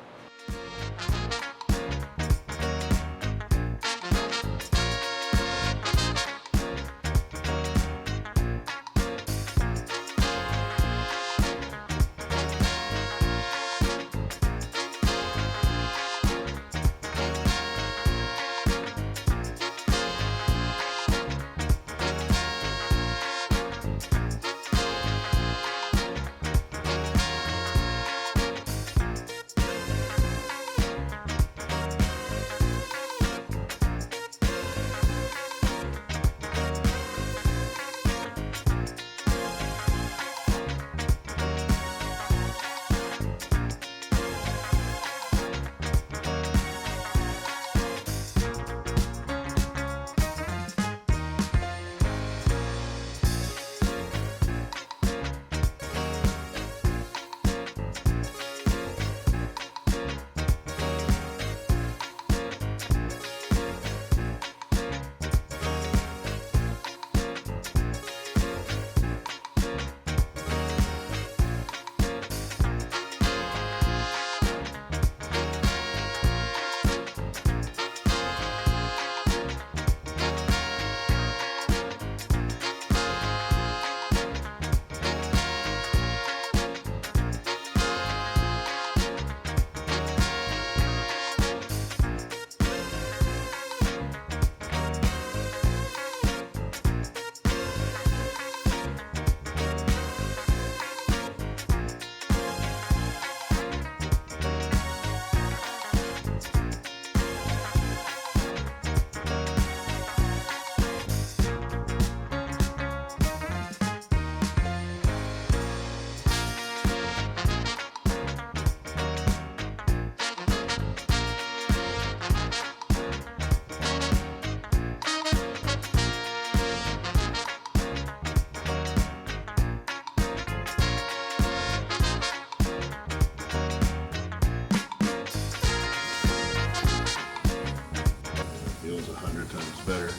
Feels 100 times better.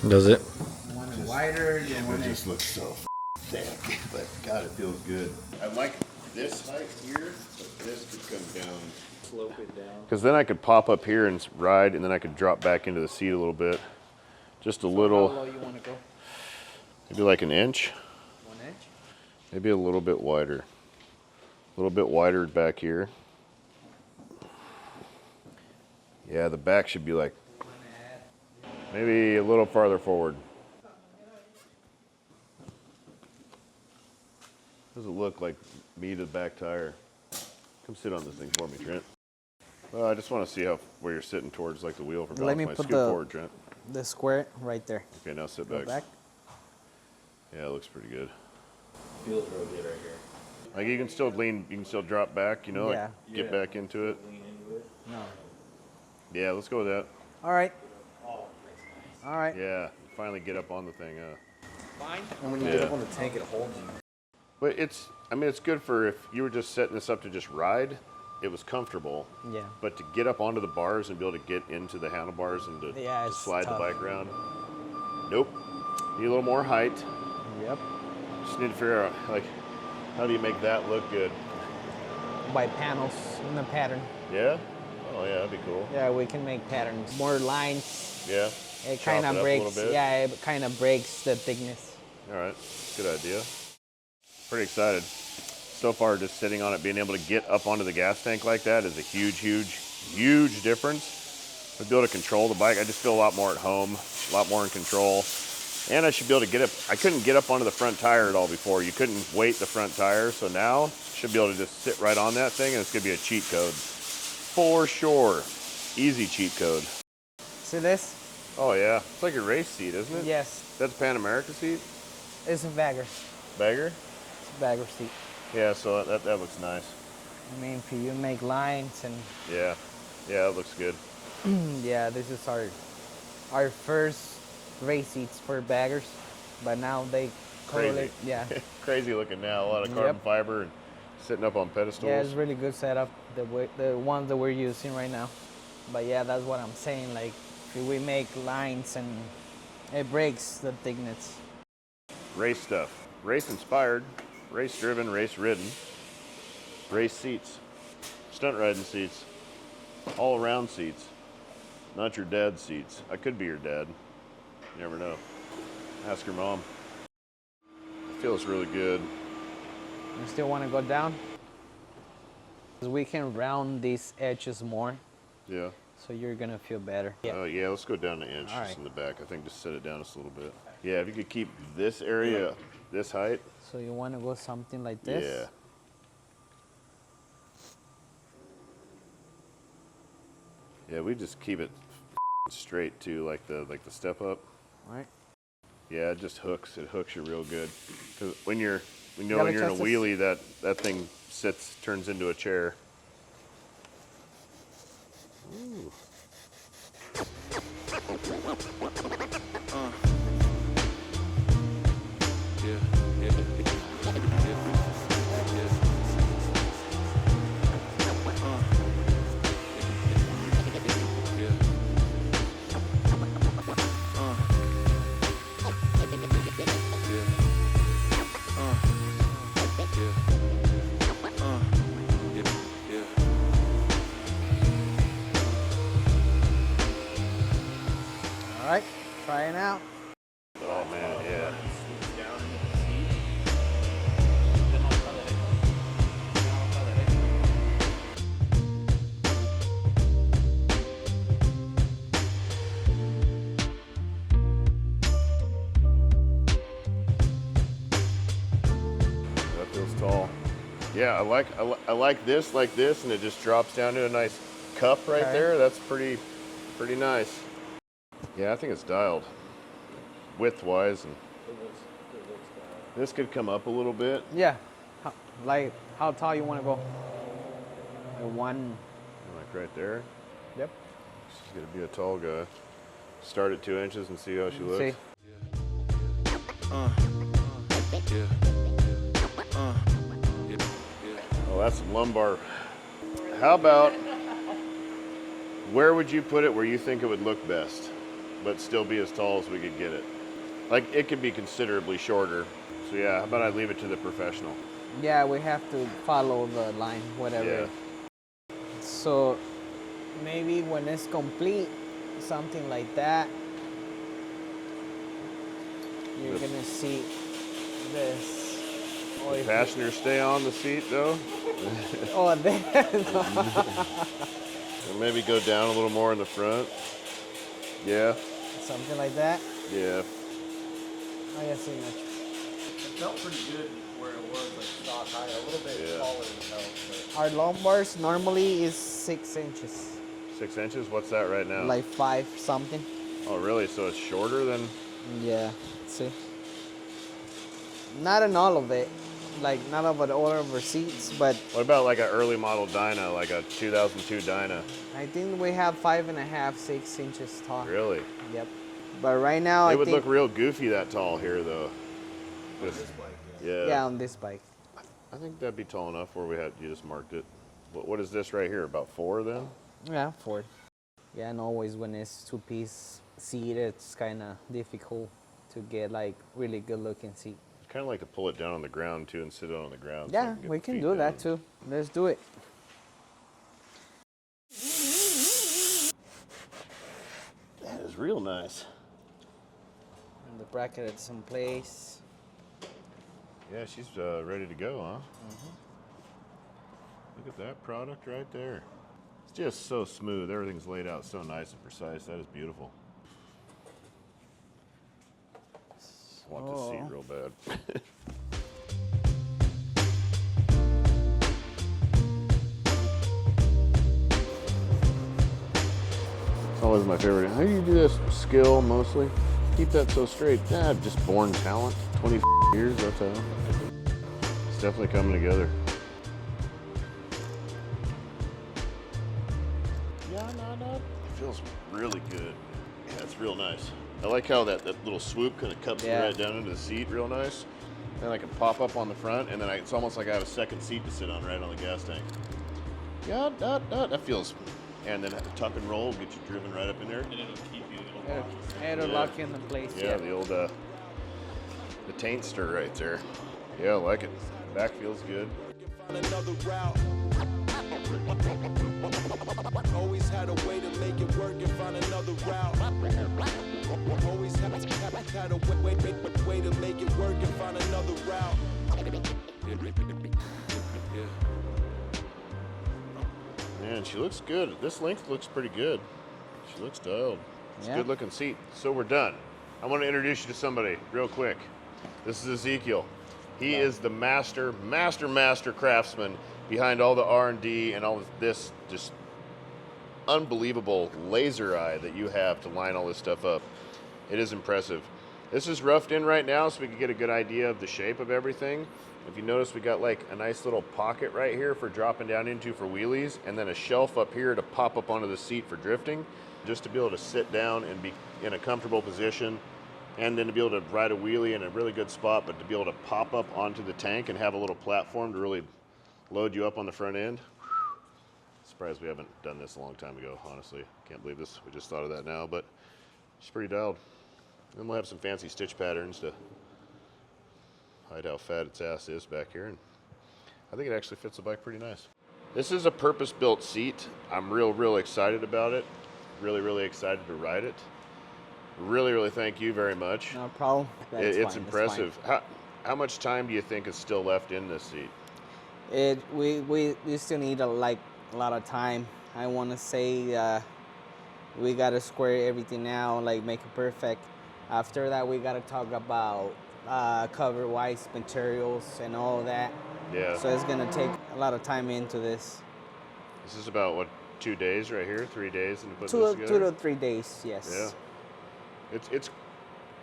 Does it? One is wider, and one It is just looks so thick, but God, it feels good. I like this height here, but this could come down. slope it down. Because then I could pop up here and ride, and then I could drop back into the seat a little bit. Just a little. How low you want to go? Maybe like an inch. 1 inch? Maybe a little bit wider. A little bit wider back here. Yeah, the back should be like maybe a little farther forward. Does it look like me to the back tire? Come sit on this thing for me, Trent. Well, I just want to see where you're sitting towards, like the wheel for balance. Let me Scoot put forward, Trent. the square right there. Okay, now sit Go back. back. Yeah, it looks pretty good. Feels real good right here. Like you can still lean, you can still drop back, you know, Yeah. like get back into it. Lean into it. No. Yeah, let's go with that. All right. All right. Yeah, finally get up on the thing. Fine. And when you get up on the tank, it holds you. But I mean, it's good for if you were just setting this up to just ride, it was comfortable. Yeah. But to get up onto the bars and be able to get into the handlebars and to, Yeah, to it's slide tough. the bike around, nope. Need a little more height. Yep. Just need to figure out, like, how do you make that look good? By panels in the pattern. Yeah? Oh, yeah, that'd be cool. Yeah, we can make patterns. More lines. Yeah? It Chop kind it up of a breaks. little bit? Yeah, it kind of breaks the thickness. All right, good idea. Pretty excited. So far, just sitting on it, being able to get up onto the gas tank like that is a huge difference. To be able to control the bike, I just feel a lot more at home, a lot more in control. And I should be able to get up. I couldn't get up onto the front tire at all before. You couldn't weight the front tire, so now I should be able to just sit right on that thing, and it's gonna be a cheat code. For sure. Easy cheat code. See this? Oh yeah, it's like a race seat, isn't it? Yes. That's Pan America seat? It's a bagger. Bagger? It's a bagger seat. Yeah, so that looks nice. I mean, for you make lines and Yeah, it looks good. yeah, this is our first race seats for baggers, but now they correlate. Yeah. Crazy looking now. A lot of carbon fiber and sitting up on pedestals. Yeah, it's really good setup. The ones that we're using right now. But yeah, that's what I'm saying. Like, if we make lines and it breaks the thickness. Race stuff. Race inspired, race driven, race ridden. Race seats. Stunt riding seats. All around seats. Not your dad's seats. I could be your dad. You never know. Ask your mom. It feels really good. You still want to go down? Because we can round these edges more, Yeah. so you're going to feel better. Oh yeah, let's go down an inch All just right. in the back. I think just set it down just a little bit. Yeah, if you could keep this area, this height. So you want to go something like this? Yeah. Yeah, we just keep it straight too, like the step up. All right. Yeah, it just hooks. It hooks you real good. Because when you're in a adjust this. wheelie, that thing turns into a chair. Ooh. All right, try it out. Oh man, yeah. That feels tall. Yeah, I like this, and it just drops down to a nice cup right Okay. there. That's pretty nice. Yeah, I think it's dialed width-wise, and this could come up a little bit. Yeah. Like how tall you want to go? Like one. Like right there. Yep. She's gonna be a tall guy. Start at 2 inches and see how she looks. See. Oh, that's some lumbar. How about, where would you put it where you think it would look best, but still be as tall as we could get it? Like, it could be considerably shorter. So yeah, how about I leave it to the professional? Yeah, we have to follow the line, whatever. Yeah. So maybe when it's complete, something like that, you're gonna see this. Oh, if you- Passengers stay on the seat though. oh, there. And maybe go down a little more in the front. Yeah, Something like that. yeah. Oh, yeah, see much. It felt pretty good where it was, like stock height, a little bit Yeah. taller than felt. Our lumbars normally is 6 inches, 6 inches, what's that right now? like 5 something. Oh really, so it's shorter than? Yeah, see. Not in all of it, like not over all of our seats, but What about like an early model Dyna, like a 2002 Dyna? I think we have 5.5, 6 inches tall. Really? Yep. But right now, It I would think look real goofy that tall here though. Just, yeah. yeah, on this bike. I think that'd be tall enough where you just marked it. What is this right here? About 4 then? Yeah, Ford. Yeah, and always when it's 2-piece seat, it's kind of difficult to get like really good looking seat. It's kind of like to pull it down on the ground too and sit it on the ground. Yeah, we can do that too. Let's do it. That is real nice. And the bracket is in place. Yeah, she's ready to go, huh? Look at that product right there. It's just so smooth. Everything's laid out so nice and precise. That is beautiful. I want this seat real bad. It's always my favorite. How do you do this? Skill, mostly. Keep that so straight. Ah, just born talent. 20 years, that's how. It's definitely coming together. Feels really good. Yeah, it's real nice. I like how that little swoop kind of cups me right down into the seat real nice. Then I can pop up on the front, and then it's almost like I have a second seat to sit on right on the gas tank. Yeah, that feels. And then have to tuck and roll, get you driven right up in there. And it'll keep you, It'll lock you in the place. Yeah, the old the taintster right there. Yeah, I like it. Back feels good. Another route. Always had a way to make it work and find another route. Always had a way to make it work and find another route. Man, she looks good. This length looks pretty good. She looks dialed. It's a good looking seat. So we're done. I want to introduce you to somebody real quick. This is Ezekiel. He is the master craftsman behind all the R&D and all of this just unbelievable laser eye that you have to line all this stuff up. It is impressive. This is roughed in right now so we can get a good idea of the shape of everything. If you notice, we got like a nice little pocket right here for dropping down into for wheelies, and then a shelf up here to pop up onto the seat for drifting, just to be able to sit down and be in a comfortable position, and then to be able to ride a wheelie in a really good spot, but to be able to pop up onto the tank and have a little platform to really load you up on the front end. Surprised we haven't done this a long time ago, honestly. Can't believe this. We just thought of that now, but it's pretty dialed. Then we'll have some fancy stitch patterns to hide how fat its ass is back here. And I think it actually fits the bike pretty nice. This is a purpose-built seat. I'm real excited about it. Really excited to ride it. Really thank you very much. No problem. It's impressive. How much time do you think is still left in this seat? We still need a lot of time. I want to say we got to square everything out, like make it perfect. After that, we got to talk about cover-wise materials and all that. Yeah. So it's going to take a lot of time into this. This is about, what, 2 days right here? 3 days and put this together? 2 to 3 days, yes. Yeah. It's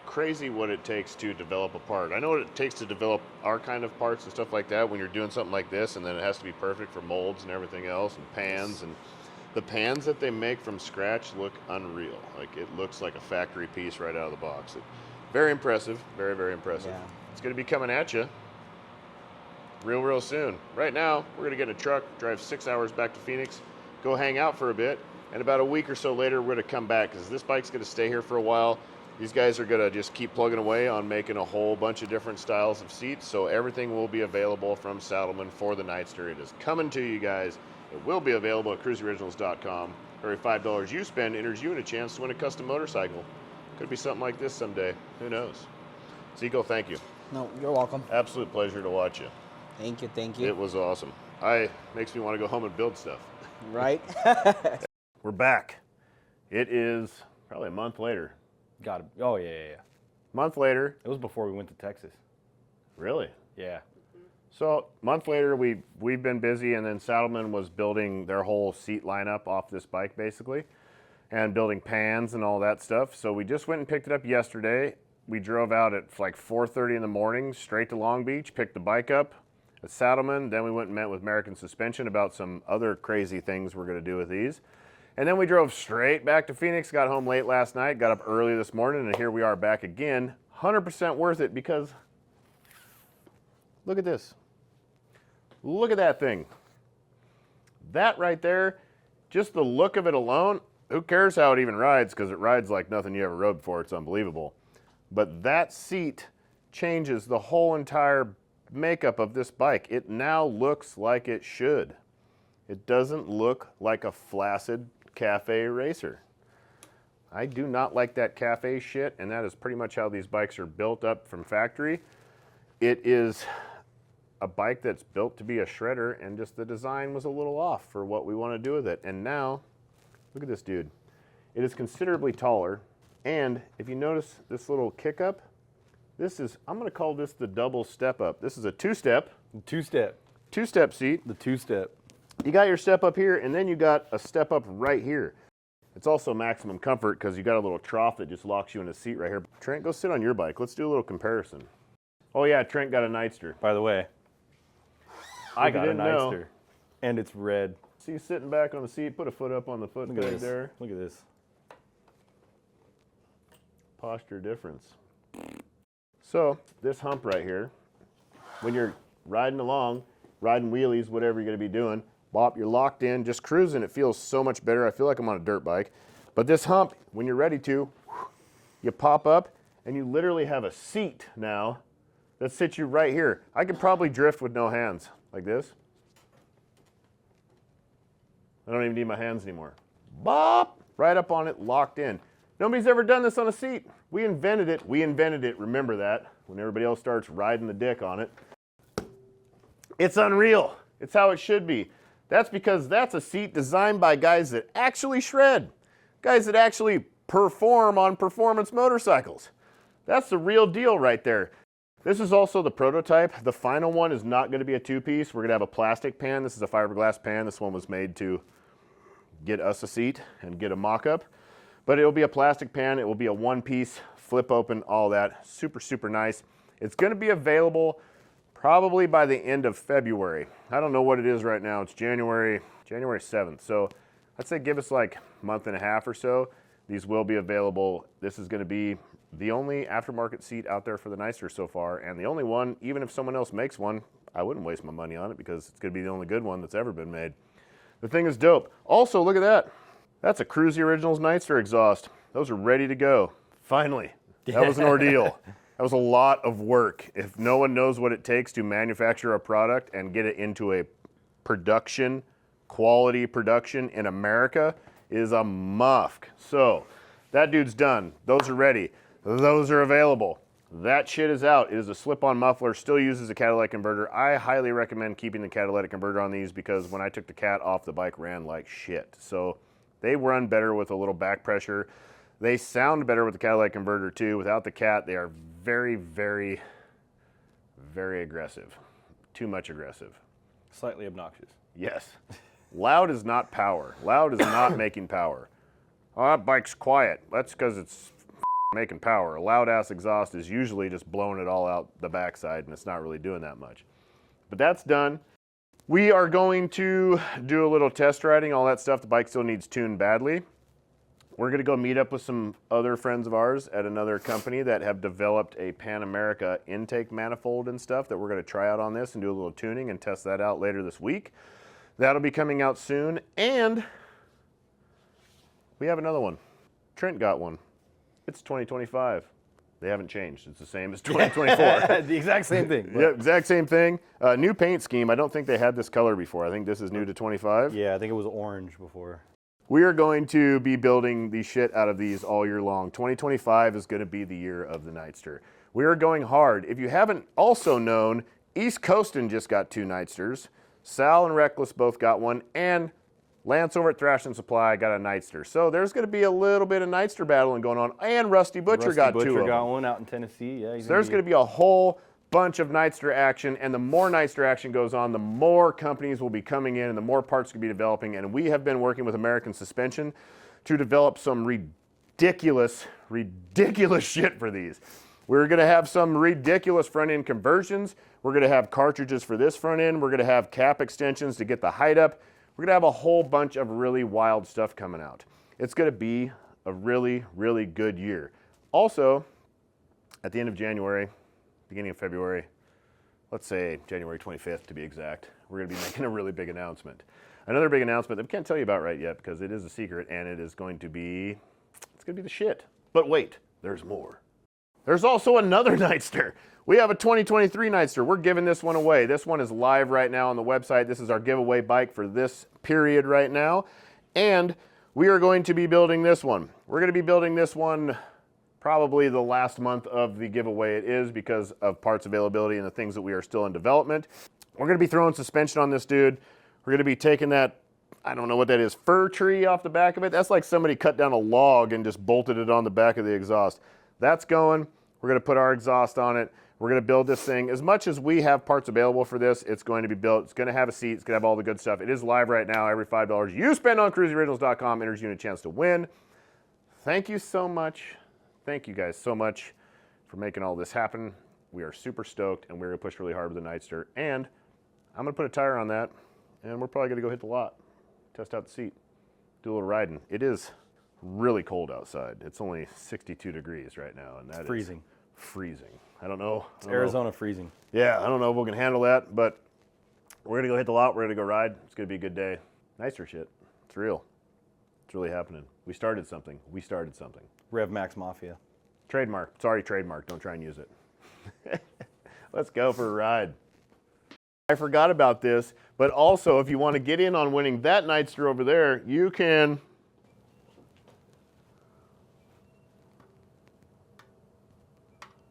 crazy what it takes to develop a part. I know what it takes to develop our kind of parts and stuff like that when you're doing something like this, and then it has to be perfect for molds and everything else, and pans. And the pans that they make from scratch look unreal. Like, it looks like a factory piece right out of the box. Very impressive. Very impressive. Yeah. It's going to be coming at you real soon. Right now, we're going to get in a truck, drive 6 hours back to Phoenix, go hang out for a bit, and about a week or so later, we're going to come back because this bike's going to stay here for a while. These guys are going to just keep plugging away on making a whole bunch of different styles of seats, so everything will be available from Saddlemen for the Nightster. It is coming to you guys. It will be available at KruesiOriginals.com. Every $5 you spend enters you in a chance to win a custom motorcycle. Could be something like this someday. Who knows? Zico, thank you. No, you're welcome. Absolute pleasure to watch you. Thank you. It was awesome. Makes me want to go home and build stuff. Right? We're back. It is probably a month later. Got it. Oh, yeah. Month later. It was before we went to Texas. Really? Yeah. So month later, we've been busy, and then Saddlemen was building their whole seat lineup off this bike, basically, and building pans and all that stuff. So we just went and picked it up yesterday. We drove out at like 4:30 in the morning, straight to Long Beach, picked the bike up at Saddlemen. Then we went and met with American Suspension about some other crazy things we're going to do with these. And then we drove straight back to Phoenix, got home late last night, got up early this morning, and here we are back again. 100% worth it because look at this. Look at that thing. That right there, just the look of it alone, who cares how it even rides, because it rides like nothing you ever rode before. It's unbelievable. But that seat changes the whole entire makeup of this bike. It now looks like it should. It doesn't look like a flaccid cafe racer. I do not like that cafe shit, and that is pretty much how these bikes are built up from factory. It is a bike that's built to be a shredder, and just the design was a little off for what we want to do with it. And now, look at this dude. It is considerably taller, and if you notice this little kick up, this is, I'm going to call this the double step up. This is a two-step. Two-step seat. The two-step. You got your step up here, and then you got a step up right here. It's also maximum comfort because you got a little trough that just locks you in a seat right here. Trent, go sit on your bike. Let's do a little comparison. Oh yeah, Trent got a Nightster. By the way, I got a know. Nightster, and it's red. See you sitting back on the seat. Put a foot up on the foot peg there. Look at this. Posture difference. So this hump right here, when you're riding along, riding wheelies, whatever you're going to be doing, bop, you're locked in, just cruising. It feels so much better. I feel like I'm on a dirt bike. But this hump, when you're ready to, you pop up, and you literally have a seat now that sits you right here. I could probably drift with no hands, like this. I don't even need my hands anymore. Bop, right up on it, locked in. Nobody's ever done this on a seat. We invented it. We invented it. Remember that. When everybody else starts riding the dick on it. It's unreal. It's how it should be. That's because that's a seat designed by guys that actually shred. Guys that actually perform on performance motorcycles. That's the real deal right there. This is also the prototype. The final one is not going to be a two-piece. We're going to have a plastic pan. This is a fiberglass pan. This one was made to get us a seat and get a mock-up. But it'll be a plastic pan. It will be a one-piece, flip open, all that. Super, super nice. It's going to be available probably by the end of February. I don't know what it is right now. It's January 7th. So I'd say give us like a month and a half or so. These will be available. This is going to be the only aftermarket seat out there for the Nightster so far, and the only one, even if someone else makes one, I wouldn't waste my money on it because it's going to be the only good one that's ever been made. The thing is dope. Also, look at that. That's a Kruesi Originals Nightster exhaust. Those are ready to go. Finally. That was an ordeal. That was a lot of work. If no one knows what it takes to manufacture a product and get it into a production, quality production in America, is a muff. So, that dude's done. Those are ready. Those are available. That shit is out. It is a slip-on muffler, still uses a catalytic converter. I highly recommend keeping the catalytic converter on these because when I took the cat off, the bike ran like shit. So they run better with a little back pressure. They sound better with the catalytic converter too. Without the cat, they are very, very, very aggressive. Too much aggressive. Slightly obnoxious. Yes. Loud is not power. Loud is not making power. Oh, that bike's quiet. That's because it's making power. A loud ass exhaust is usually just blowing it all out the backside, and it's not really doing that much. But that's done. We are going to do a little test riding, all that stuff. The bike still needs tuned badly. We're going to go meet up with some other friends of ours at another company that have developed a Pan America intake manifold and stuff that we're going to try out on this and do a little tuning and test that out later this week. That'll be coming out soon. And we have another one. Trent got one. It's 2025. They haven't changed. It's the same as 2024. The exact same thing. Yeah, exact same thing. New paint scheme. I don't think they had this color before. I think this is new to 25. Yeah, I think it was orange before. We are going to be building the shit out of these all year long. 2025 is going to be the year of the Nightster. We are going hard. If you haven't also known, East Coastin just got 2 Nightsters. Sal and Reckless both got one, and Lance over at Thrash and Supply got a Nightster. So there's going to be a little bit of Nightster battling going on, and Rusty Butcher got 2 of them. Rusty Butcher got one out in Tennessee. Yeah, so there's going to be a whole bunch of Nightster action, and the more Nightster action goes on, the more companies will be coming in and the more parts will be developing. And we have been working with American Suspension to develop some ridiculous shit for these. We're going to have some ridiculous front end conversions. We're going to have cartridges for this front end. We're going to have cap extensions to get the height up. We're going to have a whole bunch of really wild stuff coming out. It's going to be a really, really good year. Also, at the end of January, beginning of February, let's say January 25th to be exact, we're going to be making a really big announcement. Another big announcement that we can't tell you about right yet because it is a secret, and it is going to be, it's going to be the shit. But wait, there's more. There's also another Nightster. We have a 2023 Nightster. We're giving this one away. This one is live right now on the website. This is our giveaway bike for this period right now. And we are going to be building this one. We're going to be building this one probably the last month of the giveaway. It is because of parts availability and the things that we are still in development. We're gonna be throwing suspension on this dude. We're gonna be taking that, I don't know what that is, fir tree off the back of it. That's like somebody cut down a log and just bolted it on the back of the exhaust. That's going. We're gonna put our exhaust on it. We're gonna build this thing. As much as we have parts available for this, it's going to be built. It's gonna have a seat. It's gonna have all the good stuff. It is live right now. Every $5 you spend on KruesiOriginals.com enters you in a chance to win. Thank you so much. Thank you guys so much for making all this happen. We are super stoked, and we're gonna push really hard with the Nightster. And I'm gonna put a tire on that, and we're probably gonna go hit the lot, test out the seat, do a little riding. It is really cold outside. It's only 62 degrees right now, and that Freezing. is freezing. I don't know. It's Arizona freezing. Yeah, I don't know if we can handle that, but we're gonna go hit the lot. We're gonna go ride. It's gonna be a good day. Nightster shit. It's real. It's really happening. We started something. We started something. Rev Max Mafia. Trademark. Sorry, trademark. Don't try and use it. Let's go for a ride. I forgot about this, but also if you want to get in on winning that Nightster over there, you can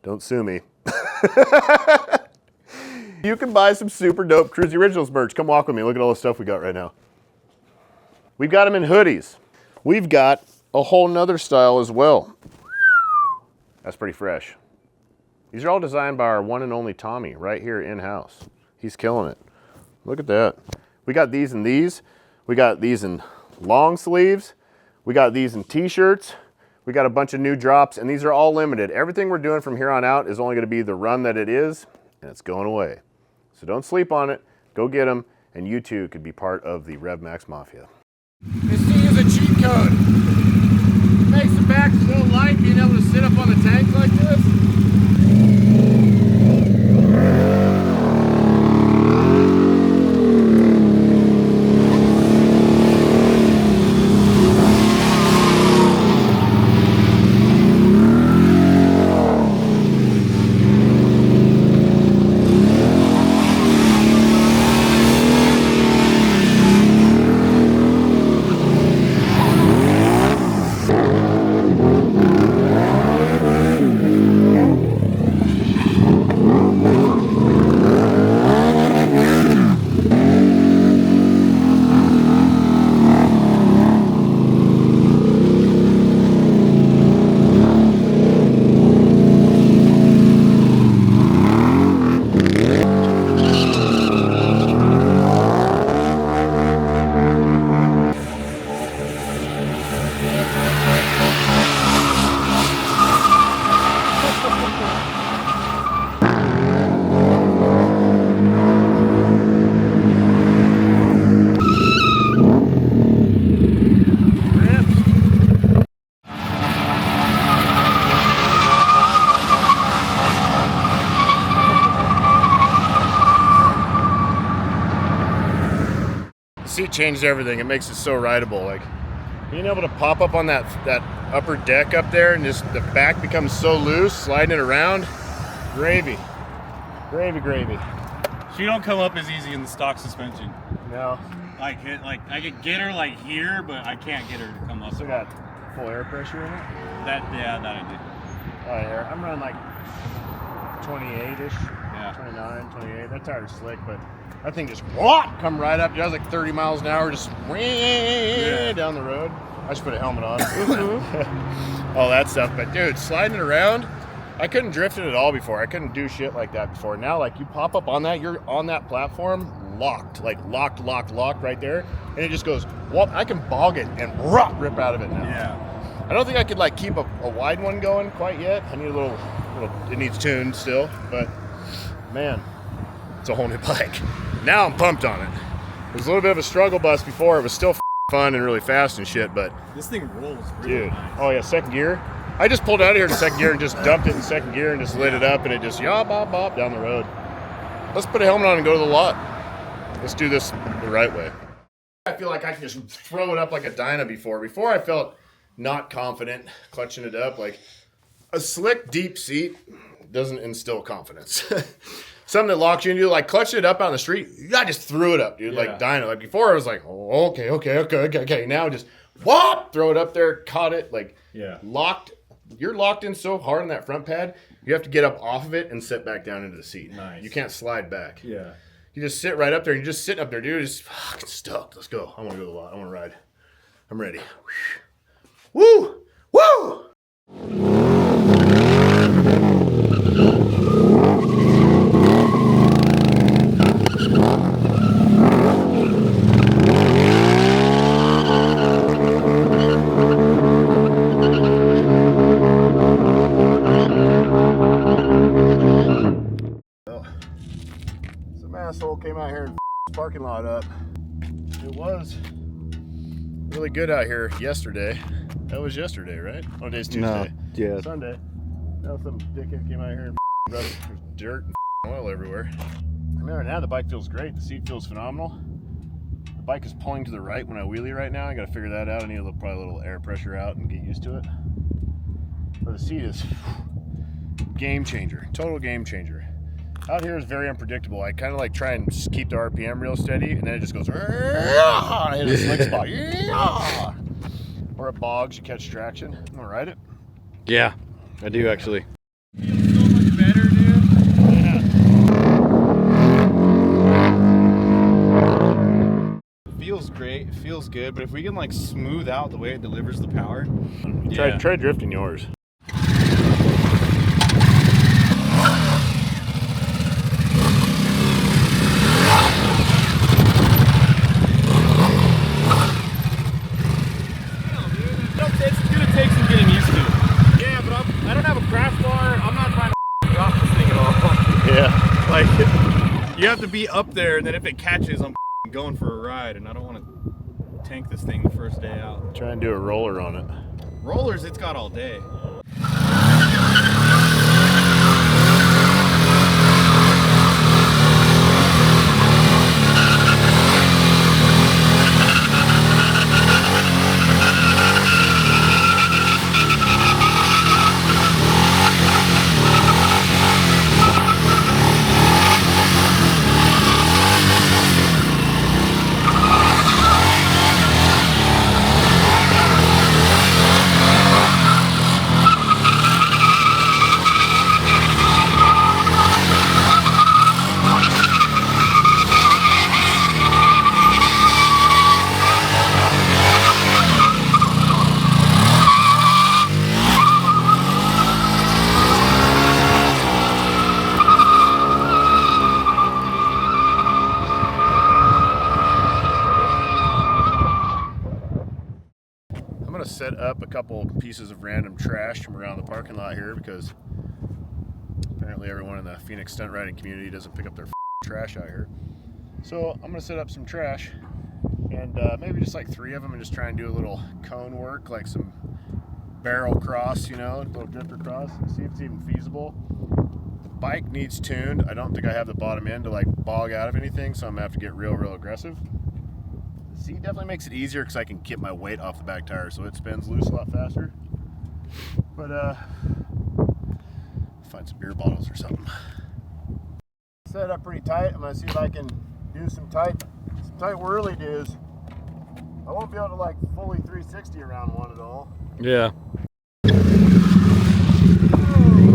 don't sue me. You can buy some super dope Kruesi Originals merch. Come walk with me. Look at all the stuff we got right now. We've got them in hoodies. We've got a whole nother style as well. That's pretty fresh. These are all designed by our one and only Tommy right here in-house. He's killing it. Look at that. We got these in these. We got these in long sleeves. We got these in t-shirts. We got a bunch of new drops, and these are all limited. Everything we're doing from here on out is only gonna be the run that it is, and it's going away. So don't sleep on it. Go get them, and you too could be part of the Rev Max Mafia. This thing is a cheat code. It makes the back so light being able to sit up on the tank like this. Seat changed everything. It makes it so rideable. Like being able to pop up on that upper deck up there and just the back becomes so loose, sliding it around. Gravy. Gravy, gravy. She don't come up as easy in the stock suspension. No. Like I could get her like here, but I can't get her to come up. Still got full air pressure in it? That I did. Oh, yeah. I'm running like 28-ish. Yeah. 29, 28. That tire's slick, but that thing just whop, come right up. I was like 30 miles an hour, just down the road. I should put a helmet on. All that stuff. But dude, sliding it around, I couldn't drift it at all before. I couldn't do shit like that before. Now, like you pop up on that, you're on that platform, locked, like locked right there, and it just goes. Well, I can bog it and rip out of it now. Yeah. I don't think I could like keep a wide one going quite yet. I need a little. It needs tuned still, but man, it's a whole new bike. Now I'm pumped on it. It was a little bit of a struggle bus before. It was still fun and really fast and shit, but This thing rolls really dude, nice. oh yeah, second gear. I just pulled out of here in second gear and just dumped it in second gear and just lit it up and it just bop down the road. Let's put a helmet on and go to the lot. Let's do this the right way. I feel like I can just throw it up like a Dyna before. Before I felt not confident clutching it up. Like a slick, deep seat doesn't instill confidence. Something that locks you into, like clutching it up on the street, I just threw it up, dude, like Dyna. Like before I was like, oh, okay. Now just whop, throw it up there, caught it, like locked you're locked in so hard on that front pad, you have to get up off of it and sit back down into the seat. Nice. You can't slide back. Yeah. You just sit right up there and you're just sitting up there, dude. Just fucking stoked. Let's go. I want to go to the lot. I want to ride. I'm ready. Woo! Woo! Some asshole came out here and the parking lot up. It was really good out here yesterday. That was yesterday, right? Oh, today's Tuesday. No, yeah. Sunday. Now some dickhead came out here and there's dirt and oil everywhere. I mean, right now the bike feels great. The seat feels phenomenal. The bike is pulling to the right when I wheelie right now. I got to figure that out. I need probably a little air pressure out and get used to it. But the seat is game changer. Total game changer. Out here is very unpredictable. I kind of like try and just keep the RPM real steady, and then it just goes, and I hit a slick spot. Or it bogs, you catch traction. You want to ride it? Yeah, I do actually. Feels so much better, dude. Feels great, it feels good, but if we can like smooth out the way it delivers the power. Try drifting yours. It's gonna take some getting used to. Yeah, but I don't have a crash bar. I'm not trying to drop this thing at all. Yeah. Like, you have to be up there, and then if it catches, I'm going for a ride, and I don't want to tank this thing the first day out. Try and do a roller on it. Rollers, it's got all day. Set up a couple pieces of random trash from around the parking lot here because apparently everyone in the Phoenix stunt riding community doesn't pick up their trash out here. So I'm gonna set up some trash and maybe just like 3 of them and just try and do a little cone work, like some barrel cross, you know, a little drifter cross, and see if it's even feasible. The bike needs tuned. I don't think I have the bottom end to like bog out of anything, so I'm gonna have to get real aggressive. The seat definitely makes it easier because I can get my weight off the back tire, so it spins loose a lot faster. But find some beer bottles or something. Set it up pretty tight. I'm gonna see if I can do some tight whirly doos. I won't be able to like fully 360 around one at all. Yeah.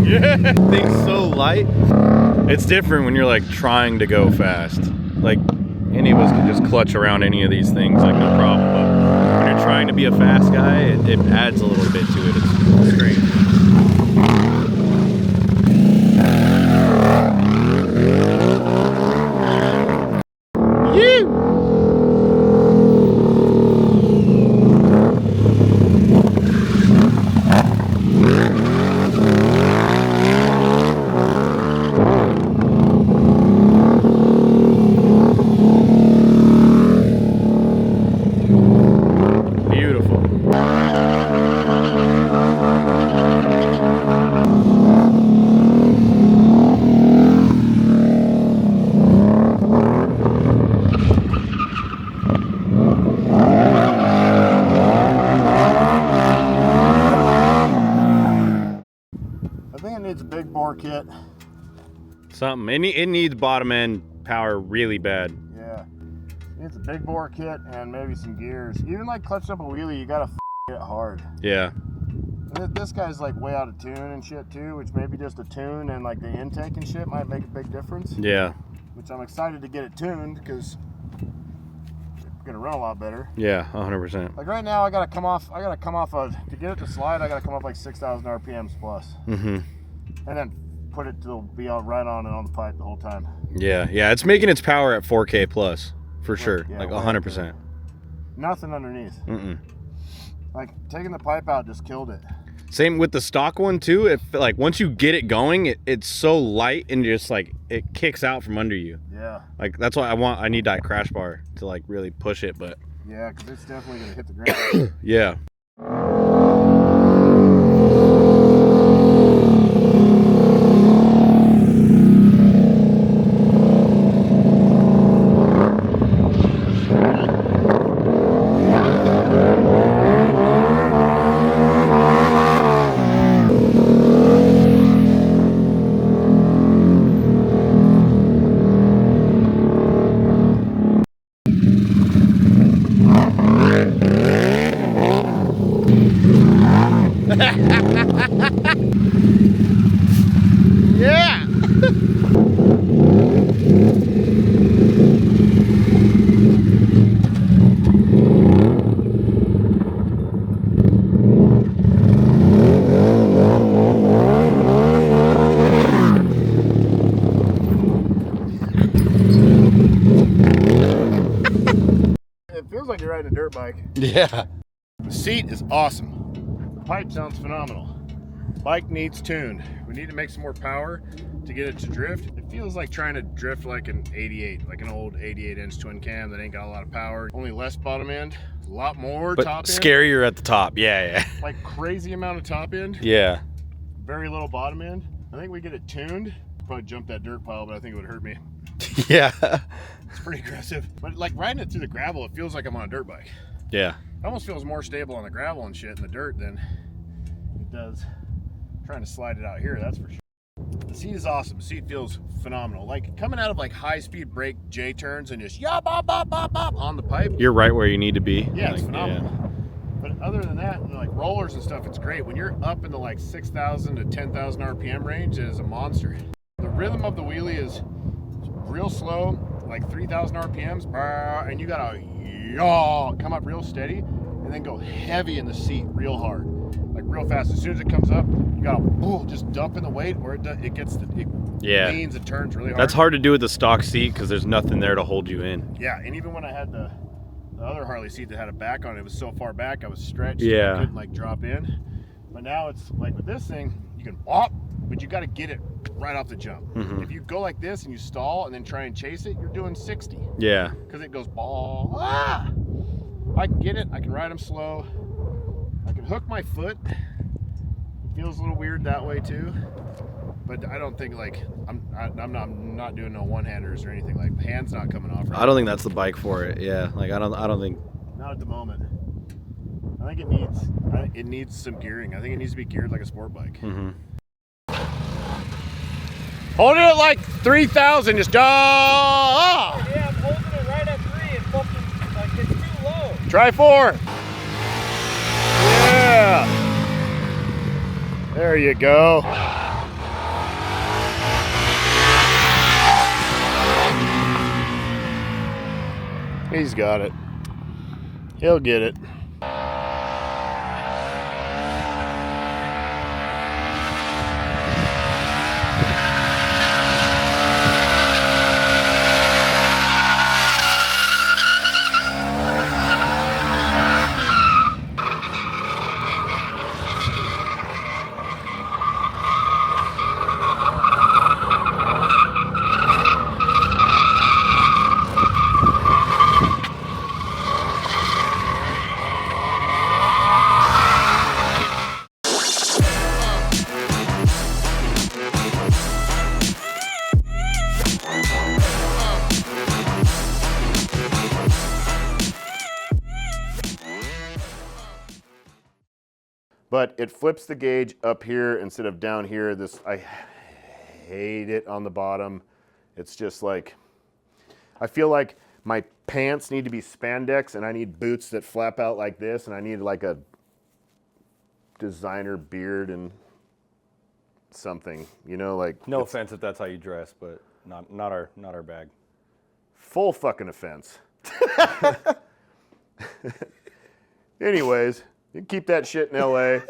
Yeah. Thing's so light. It's different when you're like trying to go fast. Like any of us can just clutch around any of these things like no problem. But when you're trying to be a fast guy, it adds a little bit to it. It's great. Needs a big bore kit. Something. It needs bottom end power really bad. Yeah. It's a big bore kit and maybe some gears. Even like clutching up a wheelie, you gotta it hard. Yeah. This guy's like way out of tune and shit too, which maybe just a tune and like the intake and shit might make a big difference. Yeah. Which I'm excited to get it tuned because it's gonna run a lot better. Yeah, 100%. Like right now, I gotta come off to get it to slide. I gotta come off like 6,000 RPMs plus, and then put it to be on right on and on the pipe the whole time. Yeah, yeah, it's making its power at 4K plus for sure, yeah, like 100%. Nothing underneath. Like taking the pipe out just killed it. Same with the stock one too. If like once you get it going, it's so light and just like it kicks out from under you. Yeah. Like that's why I need that crash bar to like really push it, but yeah, because it's definitely gonna hit the ground. yeah. Yeah. It feels like you're riding a dirt bike. Yeah. The seat is awesome. The pipe sounds phenomenal. Bike needs tuned. We need to make some more power to get it to drift. It feels like trying to drift like an 88, like an old 88-inch twin cam that ain't got a lot of power. Only less bottom end, a lot more But top end. scarier at the top. Yeah, yeah. Like crazy amount of top end. Yeah. Very little bottom end. I think we get it tuned. Probably jump that dirt pile, but I think it would hurt me. Yeah. It's pretty aggressive. But like riding it through the gravel, it feels like I'm on a dirt bike. Yeah. It almost feels more stable on the gravel and shit in the dirt than it does trying to slide it out here, that's for sure. The seat is awesome. The seat feels phenomenal. Like coming out of like high-speed brake J turns and just bop, bop, bop, bop on the pipe. You're right where you need to be. Yeah, like, it's phenomenal. Yeah. But other than that, like rollers and stuff, it's great. When you're up in the like 6,000 to 10,000 RPM range, it is a monster. The rhythm of the wheelie is real slow, like 3,000 RPMs, and you gotta come up real steady and then go heavy in the seat real hard, like real fast. As soon as it comes up, you gotta just dump in the weight, or it leans and turns really hard. That's hard to do with the stock seat because there's nothing there to hold you in. Yeah, and even when I had the other Harley seat that had a back on it, it was so far back I was stretched. Yeah. I couldn't like drop in. But now it's like with this thing, you can bop, but you got to get it right off the jump. If you go like this and you stall and then try and chase it, you're doing 60. Yeah. Because it goes ball. Ah! I can get it. I can ride them slow. I can hook my foot. It feels a little weird that way too. But I don't think like I'm not doing no one-handers or anything. Like hands not coming off. Right I don't think that's the bike for it. Yeah. Like I don't think. Not at the moment. I think it needs some gearing. I think it needs to be geared like a sport bike. Hold it at like 3,000, just Yeah, I'm holding it right at 3 and fucking like it's too low. Try 4. Yeah. There you go. He's got it. He'll get it. But it flips the gauge up here instead of down here. I hate it on the bottom. It's just like, I feel like my pants need to be spandex and I need boots that flap out like this, and I need like a designer beard and something, you know, like. No offense if that's how you dress, but not our bag. Full fucking offense. Anyways, you can keep that shit in LA.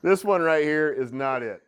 This one right here is not it.